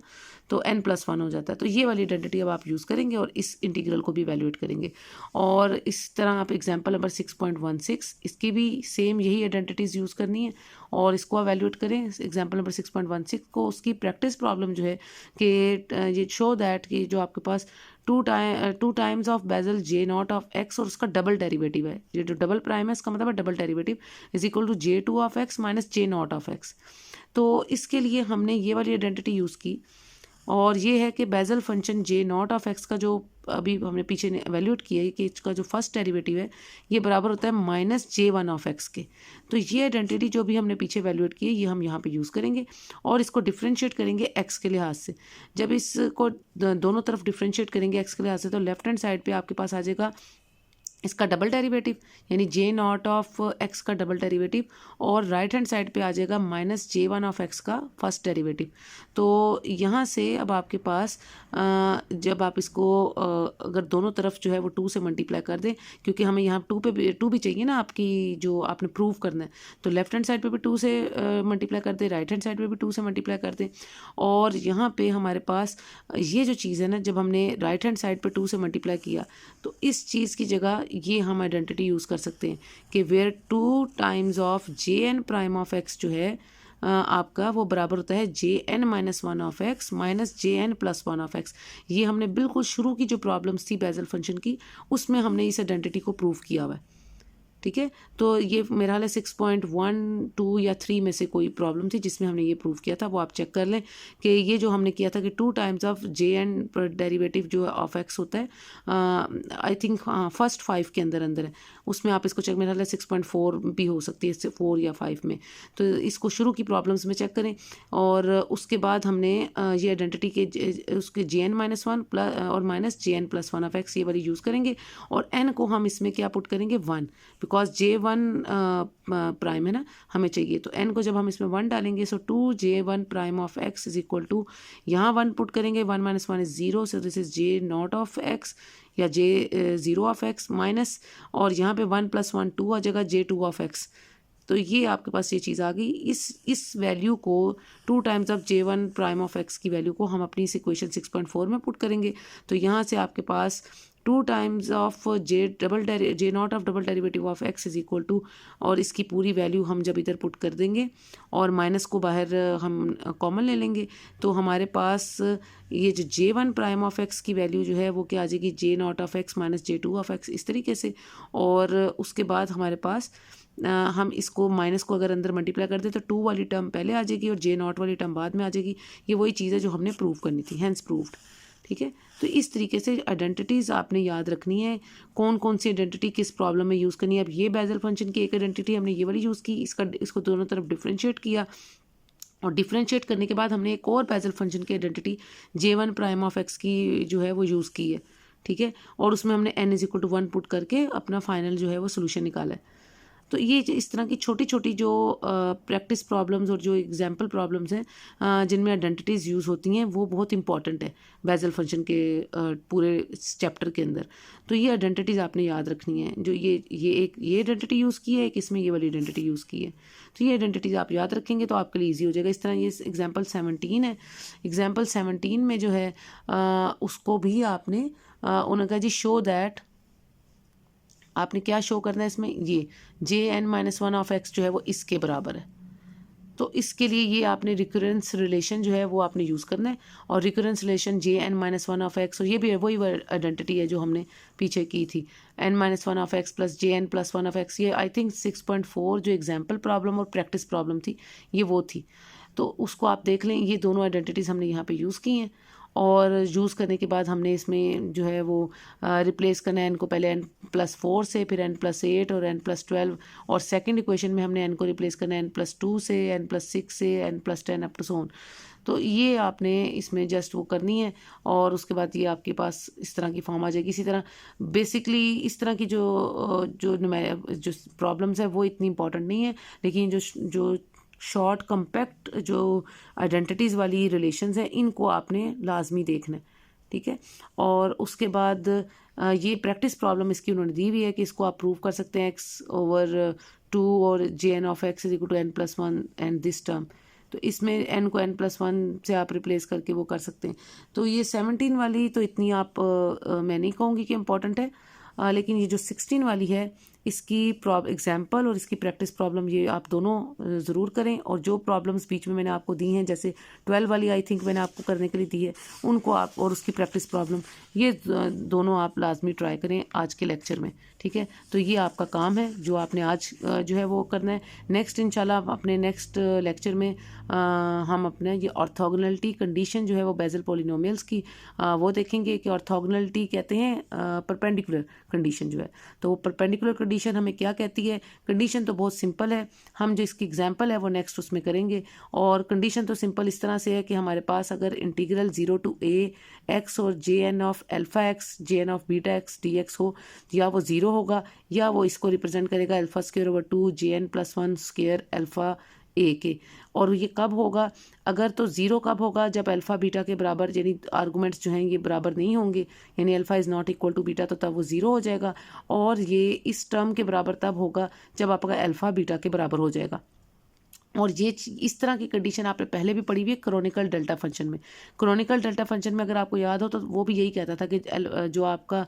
तो n प्लस 1 हो जाता है। तो ये वाली आइडेंटिटी अब आप यूज़ करेंगे और इस इंटीग्रल को भी वैल्यूएट करेंगे। और इस तरह आप एग्जांपल नंबर 6.16 इसकी भी सेम यही आइडेंटिटीज़ यूज़ करनी है और इसको आप वैल्यूएट करें। एग्जांपल नंबर 6.16 को उसकी प्रैक्टिस प्रॉब्लम जो है कि ये शो दैट कि जो आपके पास two times of Bessel J naught of x और उसका डबल डेरिवेटिव है, ये जो डबल प्राइम है इसका मतलब है double derivative is equal to J2 of x minus J naught of X. तो इसके लिए हमने ये वाली आइडेंटिटी यूज़ की और ये है कि Bessel function J naught of X का जो अभी हमने पीछे वैल्यूएट किया है कि इसका जो फर्स्ट डेरिवेटिव है ये बराबर होता है माइनस J1 ऑफ एक्स के। तो ये आइडेंटिटी जो भी हमने पीछे वैल्यूएट की है ये हम यहाँ पे यूज़ करेंगे और इसको डिफ्रेंशिएट करेंगे एक्स के लिहाज से। जब इसको दोनों तरफ डिफ्रेंशिएट करेंगे एक्स के लिहाज से तो लेफ्ट हैंड साइड पे आपके पास आ जाएगा इसका डबल डेरिवेटिव यानी जे नॉट ऑफ एक्स का डबल डेरिवेटिव, और राइट हैंड साइड पे आ जाएगा minus J one of X का फर्स्ट डेरिवेटिव। तो यहाँ से अब आपके पास जब आप इसको अगर दोनों तरफ जो है वो 2 से मल्टीप्लाई कर दें, क्योंकि हमें यहाँ 2 भी चाहिए ना आपकी जो आपने प्रूव करना है, तो लेफ्ट हैंड साइड पे भी 2 से मल्टीप्लाई कर दें, राइट हैंड साइड पे भी 2 से मल्टीप्लाई कर दें। और यहाँ पे हमारे पास ये जो चीज़ है ना, जब हमने राइट हैंड साइड पे 2 से मल्टीप्लाई किया तो इस चीज़ की जगह ये हम आइडेंटिटी यूज़ कर सकते हैं कि where 2 times of J N prime of X जो है आपका वो बराबर होता है J N minus one of x minus J N plus one of x. ये हमने बिल्कुल शुरू की जो प्रॉब्लम्स थी बेसल फंक्शन की, उसमें हमने इस आइडेंटिटी को प्रूव किया हुआ है। ठीक है, तो ये मेरा हाल है 6.1, 2 या 3 में से कोई प्रॉब्लम थी जिसमें हमने ये प्रूव किया था, वो आप चेक कर लें कि ये जो हमने किया था कि 2 times of J N derivative जो ऑफ एक्स होता है, आई थिंक फर्स्ट 5 के अंदर है, उसमें आप इसको चेक, मेरा हाल है 6.4 भी हो सकती है, इससे 4 या 5 में। तो इसको शुरू की प्रॉब्लम्स में चेक करें, और उसके बाद हमने ये आइडेंटिटी के उसके J N minus one plus और minus J N plus one of x ये वाली यूज़ करेंगे, और एन को हम इसमें क्या पुट करेंगे 1, बिकॉज जे वन प्राइम है ना हमें चाहिए, तो एन को जब हम इसमें 1 डालेंगे so 2 J one prime of x is equal to, यहाँ 1 पुट करेंगे, 1 माइनस 1 इज 0, so this is J naught of x या J zero of x minus, और यहाँ पे 1 प्लस 1 2 आ जाएगा जे 2 ऑफ एक्स। तो ये आपके पास ये चीज़ आ गई। इस वैल्यू को 2 times of J one prime of x की वैल्यू को हम अपनी इस इक्वेशन 6.4 में पुट करेंगे, तो यहाँ से आपके पास 2 times of J naught of double derivative of x is equal to, और इसकी पूरी वैल्यू हम जब इधर पुट कर देंगे और माइनस को बाहर हम कॉमन ले लेंगे, तो हमारे पास ये जो J one prime of x की वैल्यू जो है वो क्या आ जाएगी, J naught of x minus J two of x, इस तरीके से। और उसके बाद हमारे पास हम इसको माइनस को अगर अंदर मल्टीप्लाई कर दें तो 2 वाली टर्म पहले आ जाएगी और जे नॉट वाली टर्म बाद में आ जाएगी। ये वही चीज़ है जो हमने प्रूव करनी थी, हैंस प्रूव्ड। ठीक है, तो इस तरीके से आइडेंटिटीज़ आपने याद रखनी है, कौन कौन सी आइडेंटिटी किस प्रॉब्लम में यूज़ करनी है। अब ये बेसल फंक्शन की एक आइडेंटिटी हमने ये वाली यूज़ की, इसको दोनों तरफ डिफ्रेंशिएट किया, और डिफ्रेंशिएट करने के बाद हमने एक और बेसल फंक्शन की identity J one prime of x की जो है वो यूज़ की है। ठीक है, और उसमें हमने n is equal to 1 put करके अपना फाइनल जो है वो सोल्यूशन निकाला है। तो ये इस तरह की छोटी छोटी जो प्रैक्टिस प्रॉब्लम्स और जो एग्जाम्पल प्रॉब्लम्स हैं जिनमें आइडेंटिटीज़ यूज़ होती हैं वो बहुत इंपॉर्टेंट है बेसल फंक्शन के पूरे चैप्टर के अंदर। तो ये आइडेंटिटीज़ आपने याद रखनी है, जो ये आइडेंटिटी यूज़ की है, एक इसमें ये वाली आइडेंटिटी यूज़ की है। तो ये आइडेंटिटीज़ आप याद रखेंगे तो आपके लिए ईजी हो जाएगा। इस तरह ये एग्जाम्पल 17 है, एग्जाम्पल 17 में जो है उसको भी आपने उन्होंने कहा जी शो दैट, आपने क्या शो करना है इसमें, ये J N minus one of X जो है वो इसके बराबर है। तो इसके लिए ये आपने रिकरेंस रिलेशन जो है वो आपने यूज़ करना है, और recurrence relation J N minus one of x, और ये भी वही आइडेंटिटी है जो हमने पीछे की थी, N minus one of X plus J N plus one of x. ये आई थिंक 6.4 जो एग्जाम्पल प्रॉब्लम और प्रैक्टिस प्रॉब्लम थी ये वो थी, तो उसको आप देख लें। ये दोनों आइडेंटिटीज़ हमने यहाँ पे यूज़ की हैं, और यूज़ करने के बाद हमने इसमें जो है वो रिप्लेस करना है एन को पहले n+4 से, फिर n+8 और n+12, और सेकंड इक्वेशन में हमने n को रिप्लेस करना है n+2 से, n+6 से, n+10 up to so on. तो ये आपने इसमें जस्ट वो करनी है, और उसके बाद ये आपके पास इस तरह की फॉर्म आ जाएगी। इसी तरह बेसिकली इस तरह की जो प्रॉब्लम्स है वो इतनी इंपॉर्टेंट नहीं है, लेकिन जो शॉर्ट कम्पैक्ट जो आइडेंटिटीज़ वाली रिलेशंस हैं इनको आपने लाजमी देखना है। ठीक है, और उसके बाद ये प्रैक्टिस प्रॉब्लम इसकी उन्होंने दी हुई है कि इसको आप प्रूव कर सकते हैं x/2 और J N of x is equal to n+1 and this term. तो इसमें n को n+1 से आप रिप्लेस करके वो कर सकते हैं। तो ये 17 वाली तो इतनी आप मैं नहीं कहूँगी कि इम्पॉर्टेंट है, लेकिन ये जो 16 वाली है इसकी एग्जाम्पल और इसकी प्रैक्टिस प्रॉब्लम ये आप दोनों ज़रूर करें, और जो प्रॉब्लम्स बीच में मैंने आपको दी हैं जैसे 12 वाली आई थिंक मैंने आपको करने के लिए दी है उनको आप, और उसकी प्रैक्टिस प्रॉब्लम ये दोनों आप लाजमी ट्राई करें आज के लेक्चर में। ठीक है, तो ये आपका काम है जो आपने आज जो है वो करना है। नेक्स्ट इंशाल्लाह अपने नेक्स्ट लेक्चर में हम अपने ये ऑर्थोगोनलिटी कंडीशन जो है वो बेसल पॉलिनोमियल्स की वो देखेंगे कि ऑर्थोगोनलिटी कहते हैं परपेंडिकुलर कंडीशन जो है, तो वो परपेंडिकुलर कंडीशन हमें क्या कहती है? कंडीशन तो बहुत सिंपल है, हम जो इसकी एग्जांपल है वो नेक्स्ट उसमें करेंगे। और कंडीशन तो सिंपल इस तरह से है कि हमारे पास अगर इंटीग्रल 0 to a x और jn of alpha x jn of beta x dx हो, या वो 0 होगा या वो इसको रिप्रेजेंट करेगा alpha square over 2 jn plus 1 square alpha ए के। और ये कब होगा? अगर तो 0 कब होगा? जब अल्फ़ा बीटा के बराबर, यानी आर्गूमेंट्स जो हैं ये बराबर नहीं होंगे, यानी alpha is not equal to beta, तो तब वो 0 हो जाएगा। और ये इस टर्म के बराबर तब होगा जब आपका अल्फ़ा बीटा के बराबर हो जाएगा। और ये इस तरह की कंडीशन आपने पहले भी पढ़ी हुई है क्रोनिकल डेल्टा फंक्शन में। क्रोनिकल डेल्टा फंक्शन में अगर आपको याद हो तो वो भी यही कहता था कि जो आपका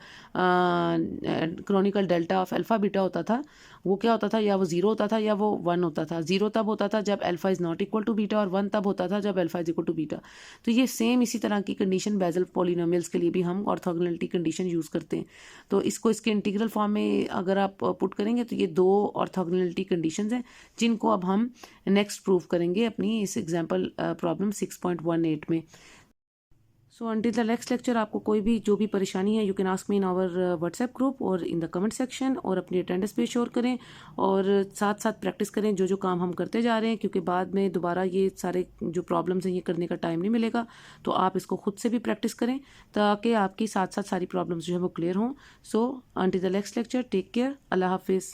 chronicle delta of alpha beta होता था वो क्या होता था? या वो 0 होता था या वो 1 होता था। 0 तब होता था जब alpha is not equal to beta, और 1 तब होता था जब alpha is equal to beta. तो ये सेम इसी तरह की कंडीशन बेसल पॉलिनोमियल्स के लिए भी हम ऑर्थोगोनैलिटी कंडीशन यूज़ करते हैं। तो इसको इसके इंटीग्रल फॉर्म में अगर आप पुट करेंगे तो ये 2 ऑर्थोगोनैलिटी कंडीशंस हैं जिनको अब हम नेक्स्ट प्रूव करेंगे अपनी इस एग्जाम्पल प्रॉब्लम 6.18 में। So until the next lecture, आपको कोई भी जो भी परेशानी है you can ask me in our WhatsApp group और इन द कमेंट सेक्शन, और अपनी अटेंडेंस पे श्योर करें और साथ साथ प्रैक्टिस करें जो जो काम हम करते जा रहे हैं, क्योंकि बाद में दोबारा ये सारे जो प्रॉब्लम्स हैं ये करने का टाइम नहीं मिलेगा। तो आप इसको खुद से भी प्रैक्टिस करें ताकि आपकी साथ साथ सारी प्रॉब्लम्स जो है वो क्लियर हों। So until the next lecture, take care, अल्लाह हाफिज़।